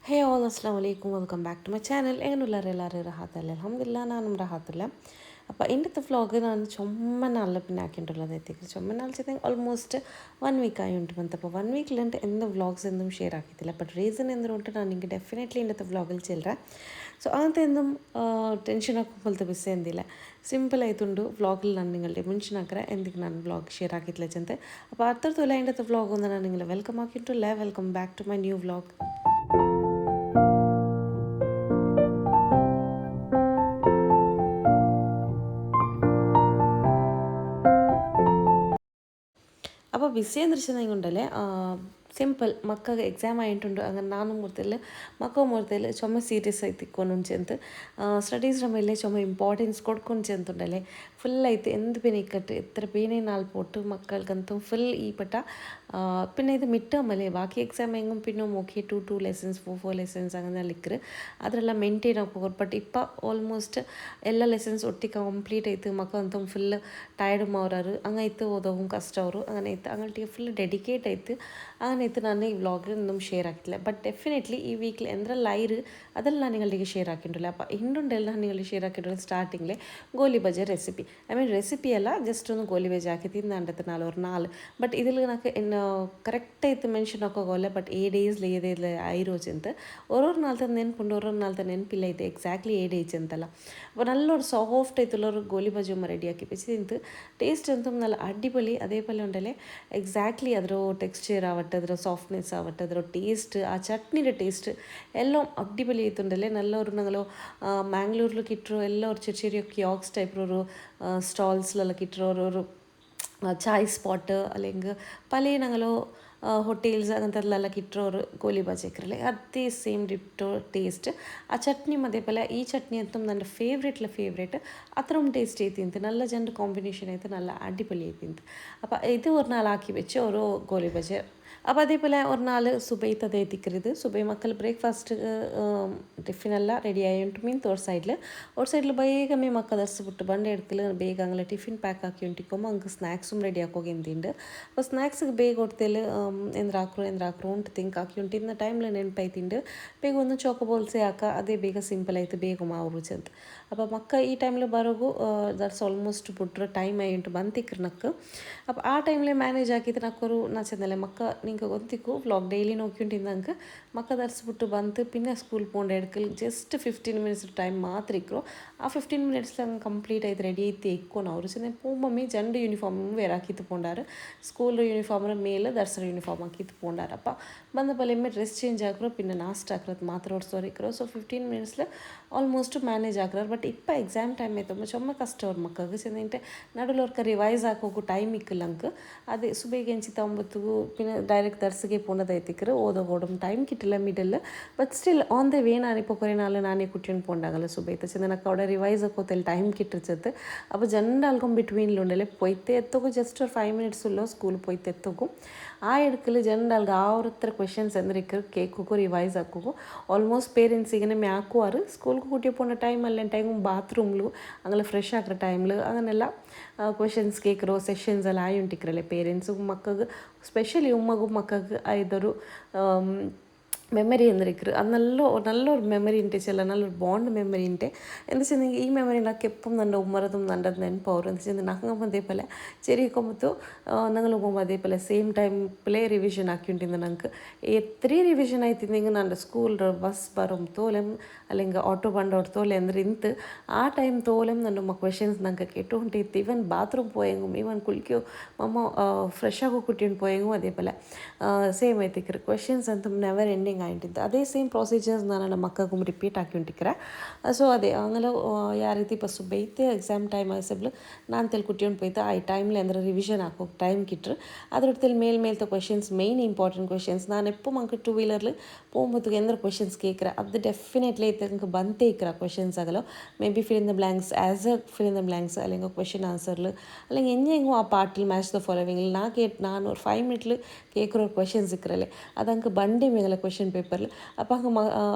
ಹೇ ಆಲ್ ಅಸ್ಲಾಂ ವಲೈಕುಮ್ welcome back to my channel എല്ലാവരും റഹാത്തല്ലേ അൽഹംദുലില്ലാ ഞാനും റഹാത്തില്ല അപ്പോൾ ഇന്നത്തെ വ്ളോഗ് ನಾನು ചുമ്മനാളിൽ പിന്നെ ആക്കിയിട്ടുള്ളത് എത്തിക്കും ചുമ്മനാൾ ചെയ്ത് ಆಲ್ಮೋಸ್ಟ್ 1 ವೀಕ್ ಆಯುಂಟು ಬಂತപ്പോൾ 1 ವೀಕ್ಲಿಂದ ಎಂದ ವ್ಲಾಗ್ಸ್ ಎಂದೂ ಶೇರ್ ಆಗಿದ್ದಿಲ್ಲ ಬಟ್ ರೀಸನ್ ಎಂದ್ರೆ ನಾನು ನಿಮಗೆ ಡೆಫಿನೆಟ್ಲಿ ഇന്നത്തെ വ്ളോഗിൽ ചെല്ലറ ಸೊ അങ്ങനത്തെ എന്തും ടെൻഷൻ ആക്കുമ്പോഴത്തെ ബിസ് എന്തില്ല സിമ്പിൾ ആയതുകൊണ്ട് വ്ളോഗിൽ ನಾನು നിങ്ങളുടെ ಮುಂಚಿನಾಕರ ಎಂದಿಗೆ ನಾನು ವ್ಲಾಗ್ ಶೇರ್ ಆಗಿದ್ದಿಲ್ಲ ಜಂತೆ അപ്പോൾ ಅರ್ಥದಲ್ಲ ഇന്നത്തെ ವ್ಲಾಗ್ ಒಂದು ನಾನು ನಿങ്ങളെ ವೆಲ್ಕಮ್ ಆಗಿಟ್ಟಿಲ್ಲ welcome back to my new vlog അപ്പോൾ ബിസി എന്ന് വെച്ചിട്ടുണ്ടെങ്കിലേ ಸಿಂಪಲ್ ಮಕ್ಕಗೆ ಎಕ್ಸಾಮ್ ಆಯಿಂಟುಂಡು ಹಂಗೆ ನಾನು ಮೂರ್ತೇಲಿ ಮಕ್ಕ ಮೂರ್ತೇಲಿ ಚೊಮ್ಮ ಸೀರಿಯಸ್ ಐತಿ ಕೊನುಂಚೆ ಅಂತ ಸ್ಟಡೀಸ್ರ ಮೇಲೆ ಚೊಮ್ಮ ಇಂಪಾರ್ಟೆನ್ಸ್ ಕೊಡ್ಕೊಂಚೆ ಅಂತುಂಡಲೆ ಫುಲ್ ಐತೆ എന്ത് പിന്നെ ഇക്കട്ട് എത്ര പേനെ നാൾ പോട്ട് മക്കൾക്കಂತೂ ഫുൾ ഈ പട്ട പിന്നെ ഇത് മിഡ് ടേം അല്ലേ ബാക്കി എക്സാം എങ്ങും പിന്നെ ഓക്കെ 2 ಲೆಸನ್ಸ್ 4 ಲೆಸನ್ಸ್ അങ്ങനെ ലിക്കറ് ಅದರೆಲ್ಲ ಮೇಂಟೈನ್ ಆಗ್ಬೋದು ಬಟ್ ಇಪ್ಪ ಆಲ್ಮೋಸ್ಟ್ ಎಲ್ಲ ಲೆಸನ್ಸ್ ಒಟ್ಟಿಗೆ ಕಂಪ್ಲೀಟ್ ಐತೆ ಮಕ್ಕಳಂತೂ ಫುಲ್ ಟಯರ್ಡ್ ಮಾವ್ರಾರು ಹಂಗೈತೆ ಓದೋವು ಕಷ್ಟ ಅವರು അങ്ങനെ ಐತೆ ಹಂಗಲ್ಟಿಗೆ ಫುಲ್ ಡೆಡಿಕೇಟ್ ಐತೆ അങ്ങനെ ನಾನು ಈ വ്ളോഗിലൊന്നും ഷെയർ ആക്കിയിട്ടില്ല ബട്ട് ഡെഫിനറ്റ്ലി ഈ വീക്കിൽ എന്തെല്ലാം ലൈറ് അതെല്ലാം ഞാൻ നിങ്ങളുടെ ഷെയർ ആക്കിയിട്ടില്ല അപ്പോൾ ಹಿಂಡುಂಡೆಲ್ಲ ನಿಮಗೆ ಶೇರ್ ಆಕಿಟ್ಟಿಲ್ಲ ಸ್ಟಾರ್ಟಿಂಗ್ಲೇ ಗೋಲಿ ಬಜೆ ರೆಸಿಪಿ ಐ ಮೀನ್ ರೆಸಿಪಿ ಅಲ್ಲ ಜಸ್ಟ್ ಒಂದು ಗೋಲಿ ಬಜೆ ಹಾಕಿ ತಿಂದಂಡತ್ತೆ 4 ಬಟ್ ഇതിൽ నాకు ಕರೆಕ್ಟಾಯ್ತು ಮೆನ್ಷನ್ ಹಾಕೋಗೋಲ್ಲ ಬಟ್ 8 ಡೇಸ್ ಏದೇ ಐರೋಜ್ ಅಂತ ഓരോ നാളത്തെ ನೆನ್ಪುಂಡು ഓരോ നാളത്തെ ನೆನಪಿಲ್ಲ ಐತೆ ಎಕ್ಸಾಕ್ಟ್ಲಿ 8 ಡೇಸ್ ಅಂತಲ್ಲ അപ്പോൾ നല്ലൊരു സോഫ്റ്റ് ആയിട്ടുള്ളൊരു ഗോലി ബജുമ്മ റെഡിയാക്കി വെച്ച് തിಂತು ടേസ്റ്റ് ಅಂತೂ നല്ല അടിപൊളി അതേപോലെ ഉണ്ടല്ലേ എക്സാക്ട്ലി ಅದರ ടെക്സ്ചർ ആവട്ടെ ಅದರ ಸಾಫ್ಟ್ನೆಸ್ ആവട്ടെ ಅದರ ടേസ്റ്റ് ആ ചട്നിയുടെ ടേസ്റ്റ് എല്ലാം അടിപൊളി ആയിട്ടുണ്ടല്ലേ നല്ലൊരു ഞങ്ങൾ ಮ್ಯಾಂಗ್ಳೂರ್ಲು കിಟ್ಟರು ಎಲ್ಲ ഒരു ചെറിയ ചെറിയ കിയോക്സ് ടൈപ്പ് സ്റ്റാൾസിലെല്ലാം കിಟ್ಟರು ഒരു ചായ് സ്പോട്ട് അല്ലെങ്കിൽ പല ഞങ്ങളോ ಹೋಟೆಲ್ಸ್ അങ്ങനത്തെಲ್ಲ കിಟ್ಟೋರು ಗೋಲಿ ಬಾಜೆಕ್ರಲ್ಲೇ ಅದೇ ಸೇಮ್ ಡಿಪ್ಟೋ ಟೇಸ್ಟ್ ಆ ಚಟ್ನಿ ಮಧ್ಯೆ ಪಲ್ಯ ಈ ಚಟ್ನಿ ಅಂತೂ ನನ್ನ ಫೇವ್ರೇಟ್ അത്രയും ടേസ്റ്റ് ചെയ്തിട്ട് നല്ല ജണ്ട് കോമ്പിനേഷൻ ആയിട്ട് നല്ല അടിപൊളി ആയിട്ട് അപ്പോൾ ഇത് ഒരു നാൾ ആക്കി വെച്ച് ഓരോ ഗോലി ബജെ അപ്പോൾ അതേപോലെ ഒരു നാൾ സുബൈത്ത് അതേ തിക്കരുത് സുബൈ മക്കൾ ബ്രേക്ക്ഫാസ്റ്റ് ಟಿಫಿನೆಲ್ಲ ರೆಡಿ ಆಯುಂಟು ಮೀನ್ತು ಅವ್ರ ಸೈಡ್ಲು ಬೇಗಮೇ ಮಕ್ಕ ತರಿಸ್ಬಿಟ್ಟು ಬಂಡೆ ಎಡ್ಕಲು ಬೇಗ ಹಂಗಲ್ಲ ಟಿಫಿನ್ ಪ್ಯಾಕ್ ಹಾಕಿ ಉಂಟಿಕೊಮ್ಮ ಹಂಗೆ ಸ್ನ್ಯಾಕ್ಸುം ರೆಡಿ ಹಾಕೋಗಿಂತಿಂಡು അപ്പോൾ സ്നാക്സിಗೆ ಬೇಗ ಹೊಡ್ತೇല് ಎಂದ್ರಾಕ್ರು ಉಂಟು ತಿಂಕ್ ಹಾಕಿ ಉಂಟು ಇನ್ನ ಟೈಮ್ಲ ನೆನಪಾಯ್ತಿಂಡು ಬೇಗ ಒಂದು ചോക്കോബോൾസേ ആക്കുക അതേ ಬೇಗ ಸಿಂಪಲ್ ಆಯ್ತು ಬೇಗ ಮಾವು ರುಚಿ ಅಂತ അപ്പോൾ ಮಕ್ಕ ಈ ಟೈಮ್ಲ ಬರೋಗು ದಟ್ಸ್ ಆಲ್ಮೋಸ್ಟ್ ಬಿಟ್ರೆ ಟೈಮ್ ಆಯುಂಟು ಬಂತಿಕ್ರು ನಕ್ಕು അപ്പോൾ ಆ ಟೈಮ್ಲೆ ಮ್ಯಾನೇಜ್ ಹಾಕಿದ್ರೆ ನಕ್ಕೋರು ನಾ ಚೆಂದಲ್ಲ ಮಕ್ಕ ನಿಂಗೆ ಗೊತ್ತಿಕ್ಕು ವ್ಲಾಗ್ ಡೈಲಿ നോക്കിക്കൊണ്ടിരുന്നങ്ങ് മക്ക തരിച്ചിട്ട് ಬಂತು പിന്നെ സ്കൂൾ പോകേണ്ട എടുക്കൽ ജസ്റ്റ് 15 മിനിറ്റ്സ് ടൈം മാത്രം ഇക്കോ ആ 15 മിനിറ്റ്സിൽ അങ്ങ് കംപ്ലീറ്റ് ആയിട്ട് റെഡി ആയിട്ട് ഇക്കോണം അവർ ചെന്ന് പോകുമ്പോൾ ജണ്ട് യൂണിഫോമും വേറെ ആക്കിയിട്ട് പോണ്ടാറ് സ്കൂൾ യൂണിഫോമിന് മേലെ ദർശന യൂണിഫോം ആക്കിയിട്ട് പോണ്ടാറ് അപ്പം ಬಂದപ്പോൾ ಎಮ್ಮೆ ಡ್ರೆಸ್ ಚೇಂಜ್ ಆಗ್ರೋ പിന്നെ ನಾಸ್ಟ್ ಹಾಕ್ರದು ಮಾತ್ರ ಓಡಿಸೋರು ಇಕ್ಕರೋ ಸೊ 15 ಮಿನಿಟ್ಸ್ಲ ಆಲ್ಮೋಸ್ಟ್ ಮ್ಯಾನೇಜ್ ಆಗ್ರಾರು ಬಟ್ ಇಪ್ಪ ಎಕ್ಸಾಮ್ ಟೈಮ್ ಆಯ್ತು ಚೊಮ್ಮ ಕಷ್ಟ ಅವ್ರ ಮಕ್ಕಳಿಗೆ ಚೆಂದಂటే ನಡುவில் ಅವ್ರಿಗೆ ರಿವೈಸ್ ಹಾಕೋಗು ಟೈಮ್ ಇಕ್ಕಲ್ಲ ಅಂಕ ಅದೇ ಸುಬೇಗೆ ಎಂಚಿತ 9ಗೂ പിന്നെ ഡയറക്റ്റ് ദർശകെ പോണ്ടതായിത്തിക്കറ് ഓതോടും ടൈം കിട്ടില്ല middle but still on the way ഞാനിപ്പോൾ കുറേ നാൾ നാനേ കുട്ടിಯನ್ನು പോണ്ടാಗಲ್ಲ സുബൈത്ത് ചെന്നനക്ക് അവിടെ റിവൈസ് ആക്കോത്തിൽ ടൈം കിട്ടിച്ചത് അപ്പോൾ ജണ്ടാൽക്കും ബിറ്റ്വീനിലുണ്ടല്ലേ പൊയ്ത്തെ എത്തോക്കും ജസ്റ്റ് ഒരു 5 മിനിറ്റ്സ് ഉള്ളോ സ്കൂളിൽ പൊയ്ത്തെ എത്തോക്കും ಆ ಎಡ್ಕಲ್ ಜನರಲ್ಗೆ ಅವ್ರತ್ರ ಕ್ವೆಶನ್ಸ್ ಅಂದ್ರೆ ಕೇಕು ರಿವೈಸ್ ಹಾಕೋಕು ಆಲ್ಮೋಸ್ಟ್ ಪೇರೆಂಟ್ಸಿಗೆ ಹಾಕುವಾರು ಸ್ಕೂಲ್ಗೆ ಕೂಟಿ പോണ ಟೈಮಲ್ಲಿ ಟೈಮು ಬಾತ್ರೂಮ್ಲು ಹಂಗೆಲ್ಲ ಫ್ರೆಶ್ ಆಗಿರೋ ಟೈಮ್ಲು അങ്ങനെಲ್ಲ ಕ್ವೆಶನ್ಸ್ ಕೇಕ್ರೋ ಸೆಷನ್ಸ್ ಎಲ್ಲ ಆಯುಂಟಿಕ್ರಲ್ಲೇ ಪೇರೆಂಟ್ಸು ಮಕ್ಕಳಿಗೆ ಸ್ಪೆಷಲಿ ಉಮ್ಮಗೂ ಮಕ್ಕಳಿಗೆ ಐದರು മെമ്മറി എന്നിരിക്കറ് അത് നല്ലൊരു മെമ്മറി ഉണ്ട് ചില നല്ലൊരു ബോണ്ട് മെമ്മറി ഉണ്ട് എന്താ വെച്ചിട്ടുണ്ടെങ്കിൽ ഈ മെമ്മറി నాకు എപ്പം ನನ್ನ ഉമ്മറതും നല്ലത് ನೆನಪವ್ರು ಅಂತ വെച്ചാൽ ನಂಗೆ അതേപോലെ ചെറിയക്കൊമ്പത്തു ഞങ്ങൾ പോകുമ്പോൾ അതേപോലെ സെയിം ടൈമിലേ റിവിഷൻ ആക്കിയിട്ടുണ്ട് ഞങ്ങൾക്ക് എത്ര റിവിഷൻ ആയിത്തിന്നെങ്കിൽ ನನ್ನ ಸ್ಕೂಲ್ ಬಸ್ ಬರೋ ತೋಲಂ അല്ലെങ്കിൽ ഓട്ടോ പണ്ടോട്ട് തോലെ ಅಂದ್ರೆ ಇಂತು ಆ ಟೈಮ್ തോലം ನನ್ನ ಕ್ವೆಶನ್ಸ್ ನಂಗೆ ಕೆಟ್ಟು ಹೊಂಟಿತ್ತು ಈವನ್ ಬಾತ್ರೂಮ್ പോയെങ്കും ಈವನ್ ಕುಳಿಕೋ ಮಮ್ಮ ಫ್ರೆಶ್ ಆಗೋ ಕುಟ್ಟಿಯನ್ನು പോയെങ്കും അതേപോലെ ಸೇಮ್ ಐತಿಕ್ರು ಕ್ವೆಶನ್ಸ್ ಅಂತ ನೆವರ್ ಎಂಡಿಂಗ್ ಆಯಿಟ್ಟಿದ್ದು ಅದೇ ಸೇಮ್ ಪ್ರೊಸೀಜರ್ಸ್ ನಾನು ನಮ್ಮ ಮಕ್ಕಳಿಗೂ ರಿಪೀಟ್ ಹಾಕಿ ಉಂಟಿಕ್ರೆ ಸೊ ಅದೇ ಹಂಗೆಲ್ಲ ಯಾವ ರೀತಿ ಬಸ್ಸು ಬೈತೆ ಎಕ್ಸಾಮ್ ಟೈಮ್ ಆಸಬ್ಲು ನಾನು ತೆಲ್ ಕುಟ್ಟಿಕೊಂಡು പോಯ್ತು ಆ ಟೈಮ್ಲಿ ಅಂದ್ರೆ ರಿವಿಷನ್ ಹಾಕೋಕೆ ಟೈಮ್ ಕಿಟ್ರು ಅದ್ರೊಟ್ಟಿಲ್ ಮೇಲ್ಮೇಲ್ತ ಕ್ವೆಶನ್ಸ್ മെയിൻ ಇಂಪಾರ್ಟೆಂಟ್ ಕ್ವೆಶನ್ಸ್ ನಾನು ಎಪ್ಪು ಮಂക്ക് 2 വീലറിൽ പോകുമ്പോഴത്തേക്ക് എന്തൊരു ക്വസ്റ്റ്യൻസ് കേൾക്കുക അത് ഡെഫിനറ്റ്ലി നിങ്ങൾക്ക് ಬಂತೇ ಇಕ್ಕರ ಕ್ವೆಶನ್ಸ್ ಆಗಲು may be fill in the blanks as A fill in the blanks അല്ലെങ്കിൽ ക്വസ്റ്റ്യൻ ആൻസറിൽ അല്ലെങ്കിൽ എങ്ങെങ്ങും ആ പാട്ടിൽ മാച്ച് ദ ഫോളോവിങ്ങിൽ ನಾನು 5 ಮಿನಿಟ್ಲು ಕೇಳ್ಕೊರೋ ಕ್ವೆಶನ್ಸ್ ಇಕ್ಕರಲ್ಲೇ ಅದಂಗೆ ಬಂಡೆ ಮೇಲೆ ಕ್ವೆಶನ್ ಕ್ವೆಶನ್ ಪೇಪರ್ಲು ಅಪ್ಪ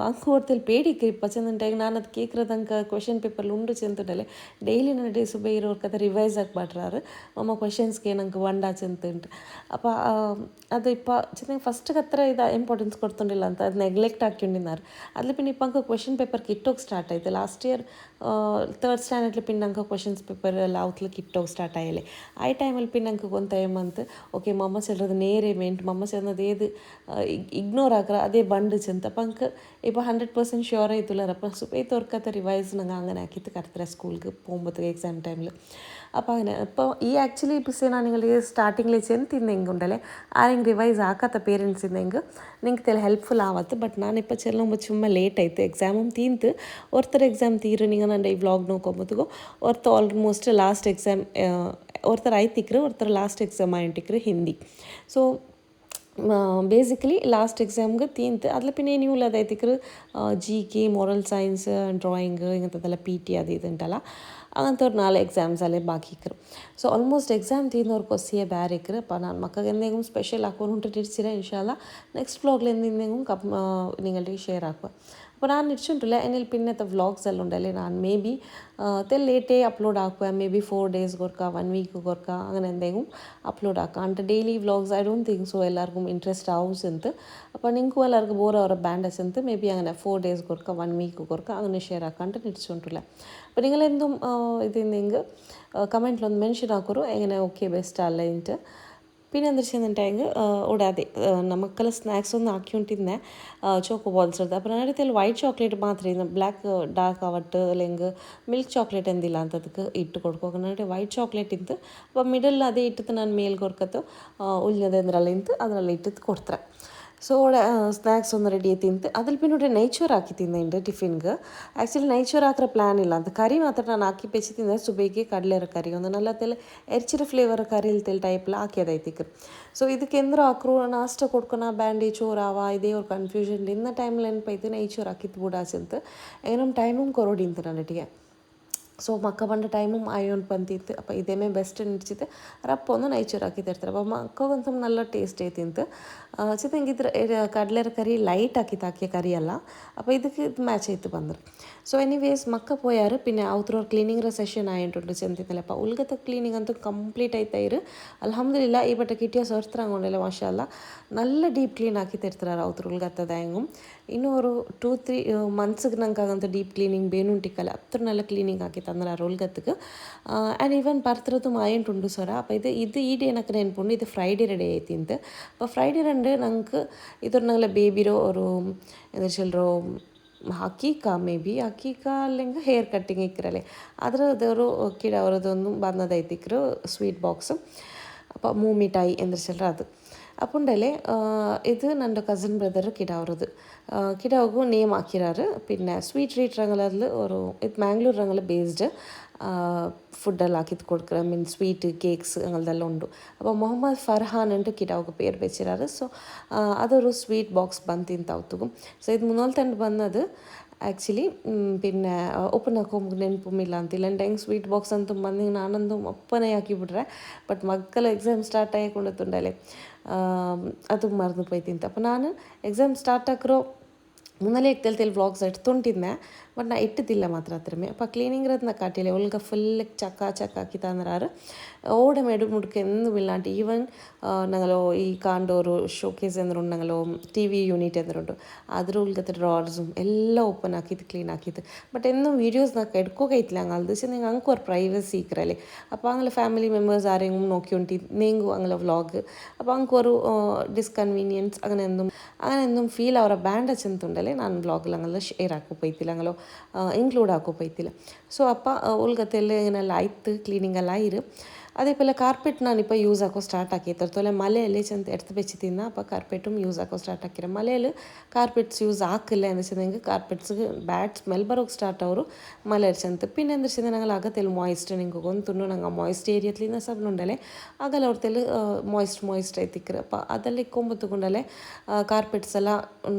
ಅಂಕ ಹೊರ್ತಲ್ಲಿ ಪೇಡಿಕ್ಕೆ ಇಪ್ಪ ಚೆಂದಂಟಾಗಿ ನಾನು ಅದು ಕೇಕ್ರದಂಕ ಕ್ವೆಶನ್ ಪೇಪರ್ಲು ಉಂಡು ಚೆಂತುಂಡಲೆ ಡೈಲಿ ನನ್ನ ಡೇ ಸುಬ ಇರೋರ್ ಕತೆ ರಿವೈಸ್ ಆಗ್ಬಾಟ್ರಾರು ಮಮ್ಮ ಕ್ವೆಶನ್ಸ್ಗೆ ನಂಗೆ ಒಂಡ ಚೆಂತುಂಟು ಅಪ್ಪ ಅದು ಇಪ್ಪ ಚೆಂದ ಫಸ್ಟ್ ಹತ್ರ ಇದು ಇಂಪಾರ್ಟೆನ್ಸ್ ಕೊಡ್ತೊಂಡಿಲ್ಲ ಅಂತ ಅದು ನೆಗ್ಲೆಕ್ಟ್ ಹಾಕ್ಕೊಂಡಿದ್ದಾರೆ ಅದ್ಲಿ ಪಿನ್ ಇಪ್ಪ ಅಂಕ ಕ್ವೆಶನ್ ಪೇಪರ್ ಕಿಟ್ಟೋಗಿ ಸ್ಟಾರ್ಟ್ ಆಯಿತು ಲಾಸ್ಟ್ ಇಯರ್ ತರ್ಡ್ ಸ್ಟ್ಯಾಂಡರ್ಡ್ಲಿ ಪಿನ್ ಅಂಕ ಕ್ವೆಶನ್ಸ್ ಪೇಪರ್ ಎಲ್ಲ ಅವತ್ಲು ಕಿಟ್ಟೋಗಿ ಸ್ಟಾರ್ಟ್ ಆಯಲೆ ಆ ಟೈಮಲ್ಲಿ ಪಿನ್ ಅಂಕ ಕೊಂತ ಏಮಂತ ಓಕೆ ಮಮ್ಮ ಚೆಲ್றது ನೇರೇ ಮೆಂಟ್ ಮಮ್ಮ ಚೆನ್ನದು ಏದು ಇಗ್ನೋರ್ ಆಗ್ರ ಅದೇ ಬಂಡು ಚೆಂತ ಪಂಕ ಇಪ್ಪ 100% ಶ್ಯೂರ್ ಆಯ್ತುಲ್ಲರಪ್ಪ ಸುಪೇ ತೋರ್ಕತ್ತ ರಿವೈಸ್ ನಂಗೆ അങ്ങനെ ആക്കിയിട്ട് കറക്റ്റ് സ്കൂൾക്ക് പോകുമ്പോഴത്തേക്ക് എക്സാം ടൈമിൽ അപ്പോൾ അങ്ങനെ ഇപ്പോൾ ഈ ആക്ച്വലി ഇപ്പോൾ ನಾನು ನಿಮಗೆ ಸ್ಟಾರ್ಟಿಂಗ್ಲಿ ಚೆಂತಿಂದೆಂಗೆ ಉಂಡಲೆ ಆರೆಂಗೆ ರಿವೈಸ್ ಆಕತ್ತ ಪೇರೆಂಟ್ಸ್ ಇಂದೆಂಗೆ ನಿಂಗೆ ತೆಲ ಹೆಲ್ಪ್ಫುಲ್ ಆವತ್ತು ಬಟ್ ನಾನಿಪ್ಪ ಚೆಲ್ಲೊಂಬ ಚುಮ್ಮ ಲೇಟ್ ಆಯ್ತು ಎಕ್ಸಾಮು ತೀಂತು ಒರ್ತರ ಎಕ್ಸಾಮ್ ತೀರು ನಿಂಗೆ ನಾನು ಈ ವ್ಲಾಗ್ ನೋಡ್ಕೊಬೋದಿಗೋ ಒರ್ತ ಆಲ್ಮೋಸ್ಟ್ ಲಾಸ್ಟ್ ಎಕ್ಸಾಮ್ ಒರ್ತರ ಆಯ್ತಿಕ್ರು ಒರ್ತರ ಲಾಸ್ಟ್ ಎಕ್ಸಾಮ್ ಆಯ್ತಿಕ್ರು ಹಿಂದಿ ಸೊ ಬೇಸಿಕಲಿ ಲಾಸ್ಟ್ ಎಕ್ಸಾಮ್ಗೆ ತೀಂತು ಅದ್ಲ ಪಿನ್ನೆ ನೀವು ಅದಾಯ್ತಿಕ್ರು G K moral science drawing ಇಂಥದ್ದೆಲ್ಲ ಪಿ ಟಿ ಅದು ಇದು ಉಂಟಲ್ಲ അങ്ങനത്തൊരു 4 എക്സാംസ് അല്ലേ ബാക്കിക്കറ് സോ ഓൾമോസ്റ്റ് എക്സാം തീർന്നവർക്ക് കൊസ്സിയെ ബാരേക്കറ് അപ്പോൾ ഞാൻ മക്കൾക്ക് എന്തെങ്കിലും സ്പെഷ്യൽ ആക്കുകൊണ്ട് ഇടിച്ചില്ല ഇൻഷാല്ല നെക്സ്റ്റ് വ്ളോഗിൽ എന്തെങ്കിലും നിങ്ങളുടെ ഷെയർ ആക്കുക അപ്പോൾ ನಾನು ಇಡ್ಸುಂಟಿಲ್ಲ ಏನಿಲ್ಲ ಪಿನ್ನತ್ತ ವ್ಲಾಗ್ಸ್ ಎಲ್ಲ ಉಂಡಲ್ಲಿ ನಾನು ಮೇ ಬಿ ಲೇಟೇ ಅಪ್ಲೋಡ್ ಹಾಕುವ ಮೇ ಬಿ 4 days ಗೊರ್ಕ 1 week ಗೊರ್ಕ അങ്ങനെ എന്തെങ്കിലും അപ്ലോഡ് ആക്കാം എന്നിട്ട് daily vlogs I don't think so എല്ലാവർക്കും ഇൻട്രസ്റ്റ് ആവും ചെന്ത് അപ്പോൾ നിങ്ങൾക്കും എല്ലാവർക്കും ಬೋರ್ ಅವರ ಬ್ಯಾಂಡ್ ചെന്ത് മേ ബി അങ്ങനെ 4 days ಗೊರ್ಕ 1 week ಗೊರ್ಕ അങ്ങനെ ഷെയർ ആക്കാണ്ട് ഇടിച്ചുകൊണ്ടില്ല അപ്പോൾ നിങ്ങളെന്തും ഇതെന്തെങ്കിൽ കമൻറ്റിലൊന്ന് മെൻഷൻ ആക്കുറു എങ്ങനെ ഓക്കെ ബെസ്റ്റ് അല്ല എന്നിട്ട് പിന്നെ എന്താ വെച്ചിട്ടുണ്ടെങ്കിൽ ഇവിടെ അതെ നമുക്കെല്ലാം സ്നാക്സ് ഒന്നും ആക്കിക്കൊണ്ടിരുന്നേ ചോക്കോ ബോൾസ് എടുത്ത് അപ്പോൾ നേരത്തെ വൈറ്റ് ചോക്ലേറ്റ് മാത്രമേ ബ്ലാക്ക് ಡಾರ್ಕ್ ಆವಟ್ಟು അല്ലെങ്കിൽ ಮಿಲ್ಕ್ ಚಾಕ್ಲೇಟ್ ಎಂದಿಲ್ಲ ಅಂತದಕ್ಕೆ ಇಟ್ಟು ಕೊಡ್ಕೋಕೆ ನೋಡಿ ವೈಟ್ ಚಾಕ್ಲೇಟ್ ಇತ್ತು അപ്പോൾ ಮಿಡಲ್ ಅದೇ ಇಟ್ಟು ನಾನು ಮೇಲೆ ಕೊಡ್ಕತ್ತು ಉಳ್ಳಿನದು ಅಂದ್ರಲ್ಲ ಇಂತು ಅದರಲ್ಲಿ ಇಟ್ಟು ಕೊಡ್ತಾರೆ ಸೊ ಸ್ನ್ಯಾಕ್ಸ್ ಒಂದು ರೆಡಿ ತಿಂತು ಅದ್ರಲ್ಲಿ ಪಿನ್ನೋಡ್ರೆ ನೈಚೂರ್ ಹಾಕಿ ತಿಂದೆ ಟಿಫಿನ್ಗೆ ಆ್ಯಕ್ಚುಲಿ ನೈಚೂರ್ ಹಾಕಿರೋ ಪ್ಲ್ಯಾನ್ ಇಲ್ಲ ಅಂತ ಕರಿ ಮಾತ್ರ ನಾನು ಹಾಕಿ ಪೆಚ್ಚಿ ತಿಂದೆ ಸುಬೇಗೆ ಕಡಲೆರ ಕರಿ ಒಂದು ನಲ್ಲತ್ತೆಲ್ಲ ಎರ್ಚಿರ ಫ್ಲೇವರ್ ಕರಿ ಇಲ್ತೆಲ್ಲ ಟೈಪ್ಲ ಹಾಕಿಯದೈತಿಕ್ ಸೊ ಇದಕ್ಕೆ ಎಂದ್ರು ಹಾಕ್ರು ನಾಷ್ಟ ಕೊಡ್ಕೊನ ಬ್ಯಾಂಡಿ ಚೋರಾವ ಇದೇ ಅವ್ರ ಕನ್ಫ್ಯೂಷನ್ ಇನ್ನ ಟೈಮ್ಲಿ ನೆನಪೈತು ನೈಚೂರ್ ಹಾಕಿತ್ತು ಬುಡಾಚಂತ ಏನೋ ಟೈಮು ಕೊರೋಡಿಂತು ನನ್ನಟಿಗೆ ಸೊ ಮಕ್ಕ ಬಂದ ಟೈಮು ಆಯೋನ್ ಬಂತಿತ್ತು ಅಪ್ಪ ಇದೇಮೇ ಬೆಸ್ಟ್ ನಿಡ್ಚಿತ್ತು ರಪ್ಪ ಒಂದು ನೈಚೂರ್ ಹಾಕಿ ತರ್ತಾರೆ ಅಪ್ಪ ಮಕ್ಕಗಂತೂ നല്ല ಟೇಸ್ಟ್ ಐತಿಂತು ಚಿತ್ತಂಗಿದ್ರೆ ಕಡಲೆರ ಕರಿ ಲೈಟ್ ಹಾಕಿಯ ಕರಿ ಅಲ್ಲ അപ്പോൾ ಇದಕ್ಕೆ ಇದು ಮ್ಯಾಚ್ ಆಯ್ತು ಬಂದರು ಸೊ ಎನಿವೇಸ್ ಮಕ್ಕ പോയാറ് പിന്നെ അവത്രൊരു ക്ലീനിങ് സെഷൻ ആയിട്ടുണ്ട് ചെന്തിന്നല്ല അപ്പോൾ ഉൽഗത്തെ ക്ലീനിങ് ಅಂತೂ ಕಂಪ್ಲೀಟ್ ಆಯ್ತಾಯಿರು ಅಲ್ಹಮ್ದುಲಿಲ್ಲ ಈ ಬಟ್ಟೆ ಕಿಟಿಯ ಸೋರ್ತ್ರಂಗೊಂಡಿಲ್ಲ ಮಾಷಾಲ್ಲ നല്ല ಡೀಪ್ ಕ್ಲೀನ್ ಹಾಕಿ ತರ್ತಾರೆ ಅವತ್ರ ಉಲ್ಗತ್ತದ ಹೆಂಗು ಇನ್ನೂ ಅವರು 2-3 ಮಂತ್ಸ್ಗೆ ನಂಗೆ ಡೀಪ್ ಕ್ಲೀನಿಂಗ್ ಬೇನುಂಟಿಕ್ಕಲ್ಲ ಅത്ര നല്ല ക്ലീനിങ് ആക്കി തന്നറ ഉൽഗത്തക്ക് ആൻഡ് ഈവൻ പരത്തും ആയിട്ടുണ്ട് സൊറ അപ്പോൾ ഇത് ഈ ഡേ എനിക്ക് ನೆನ್ಪುಂಡು ಇದು ಫ್ರೈಡೇ ಡೇ ಐತಿಂತ അപ്പോൾ ಫ್ರೈಡೇ ರಂಡು ನಂಗೆ ಇದ್ರ ನಂಗೆ ಬೇಬಿರೋ ಅವರು ಎಂದ್ರೆ ಚೆಲ್ಲರೋ ಹಕ್ಕೀಕ ಮೇ ಬಿ ಹಕ್ಕೀಕ ಅಲ್ಲಿಂಗ ಹೇರ್ ಕಟ್ಟಿಂಗ್ ಇಕ್ಕರಲೆ ಅದರದವರು ಕಿಡ ಅವರದೊಂದು ಬಂದದೈತಿಕ್ಕರು ಸ್ವೀಟ್ ಬಾಕ್ಸ್ അപ്പോൾ മൂമിഠായി എന്ന് ചെല്ലറ അത് അപ്പോൾ ഉണ്ടല്ലേ ഇത് ನನ್ನ കസിൻ ബ്രദർ കിടാവറത് കിടാവുಗೂ ನೇಮ್ ಹಾಕಿರಾರು പിന്നെ ಸ್ವೀಟ್ ಟ್ರೀಟ್ ರಂಗಲಲ್ಲಿ ಅವರು ಇದು ಮ್ಯಾಂಗ್ಳೂರ್ ರಂಗಲ ಬೇಸ್ಡ್ ഫുഡെല്ലാം ആക്കി കൊടുക്കുക മീൻ സ്വീറ്റ് കേക്ക്സ് അങ്ങനതെല്ലാം ഉണ്ട് അപ്പോൾ ಮೊಹಮ್ಮದ್ ಫರ್ಹಾನ್ ಅಂಟು ಕಿಟಾವ್ಗೆ പേര് വെച്ചിരാറ് ಸೊ അതൊരു സ്വീറ്റ് ബോക്സ് ಬಂದು ತಿಂತಾವ್ತುಗು ಸೊ ಇದು ಮುನ್ನೋಲ್ತಂಡು ಬಂದದು ಆ್ಯಕ್ಚುಲಿ പിന്നെ ಓಪನ್ ಹಾಕೋಂಬ ನೆನಪುಮಿಲ್ಲ ಅಂತಿಲ್ಲ ಹೆಂಗೆ ಸ್ವೀಟ್ ಬಾಕ್ಸ್ ಅಂತೂ ಬಂದು ನಾನೊಂದು ಒಪ್ಪನೇ ಹಾಕಿಬಿಟ್ರೆ ಬಟ್ ಮಕ್ಕಳ ಎಕ್ಸಾಮ್ ಸ್ಟಾರ್ಟ್ ಆಗಿಕೊಂಡತ್ತುಂಡಲೆ ಅದು ಮರೆದು പോಯ್ತಿಂತ അപ്പോൾ ನಾನು ಎಕ್ಸಾಮ್ ಸ್ಟಾರ್ಟ್ ಹಾಕಿರೋ മുന്നലേ എക്തലത്തിൽ വ്ളോഗ്സ് എടുത്തോണ്ടിരുന്നേ ബട്ട് ഞാൻ ഇട്ടിട്ടില്ല മാത്രം അത്രമേ അപ്പോൾ ക്ലീനിങ് റത്ന കാട്ടിയില്ലേ ഒൽಗ ಫುಲ್ ಚಕ್ಕಾಕಿ ತಂದ್ರಾರು ಓಡೆ ಮೇಡು ಮುಡ್ಕೆ ಎಂದು ಇಲ್ಲಾಂಟಿ ಈವನ್ ഞങ്ങളോ ഈ കാണ്ടോರು ഷോക്കേസ് എന്തുണ്ടോ ടി വി യൂണിറ്റ് എന്തുണ്ടോ അದ್ರ ഉൾഗത്തെ ഡ്രോർസും എല്ലാം ഓപ്പൺ ആക്കിയിട്ട് ക്ലീൻ ആക്കിയിട്ട് ബട്ട് എന്നും വീഡിയോസ് നമുക്ക് എടുക്കുകയില്ല അങ്ങനെ വെച്ചാൽ നിങ്ങൾ അങ്ങക്ക് ഒരു പ്രൈവസി ഇക്കറല്ലേ അപ്പോൾ അങ്ങനെ ഫാമിലി മെമ്പേഴ്സ് ആരെങ്കിലും നോക്കിയോണ്ടി നീങ്ങും അങ്ങനെ വ്ളോഗ് അപ്പോൾ അങ്ങക്ക് ഒരു ഡിസ്കൺവീനിയൻസ് അങ്ങനെ ഫീൽ ಅವರ ಬ್ಯಾಂಡ್ ಚೆಂತುಂಡಲೆ ನಾನು ವ್ಲಾಗಲ್ಲಿ ಹಂಗೆಲ್ಲ ಶೇರ್ ಹಾಕೋಪೈತಿಲ್ಲ ಹಂಗಲೋ ಇನ್ಕ್ಲೂಡ್ ಹಾಕೋಪೈತಿಲ್ಲ ಸೊ ಅಪ್ಪ ಉಲ್ಗತ್ತೆಲ್ಲ ಏನೆಲ್ಲ ಆಯ್ತು ಕ್ಲೀನಿಂಗ್ ಎಲ್ಲ ಆಯಿರು അതേപോലെ കാർപ്പറ്റ് ഞാനിപ്പോൾ യൂസ് ആക്കോ സ്റ്റാർട്ട് ആക്കിയത് അതുപോലെ മലയിൽ ചെന്ന് എടുത്ത് വെച്ച് തിന്നാൽ അപ്പോൾ കാർപ്പറ്റും യൂസ് ആക്കോ സ്റ്റാർട്ട് ആക്കിയത് മലയിൽ കാർപ്പറ്റ്സ് യൂസ് ആക്കില്ല എന്ന് വെച്ചിട്ടുണ്ടെങ്കിൽ കാർപ്പറ്റ്സ് ಬ್ಯಾಡ್ ಸ್ಮೆಲ್ ಬರೋಕ್ಕೆ ಸ್ಟಾರ್ಟ್ ಅವರು ಮಲೆಯರ್ ಚೆಂತ പിന്നെ എന്താ വെച്ചാൽ ഞങ്ങൾ അകത്തിൽ മോയ്സ്റ്റ് നിങ്ങൾക്ക് ಗೊಂತುಂಡು ನಂಗೆ മോയ്സ്റ്റ് ഏരിയത്തിൽ സബനുണ്ടല്ലേ ಆಗಲ್ಲ ಅವ್ರತೆಲ್ಲ മോയ്സ്റ്റ് ಆಯ್ತಿಕ್ರು അപ്പോൾ ಅದೆಲ್ಲ ഇക്കൊമ്പത്തുകൊണ്ടല്ലേ ಕಾರ್ಪೆಟ್ಸ್ ಎಲ್ಲ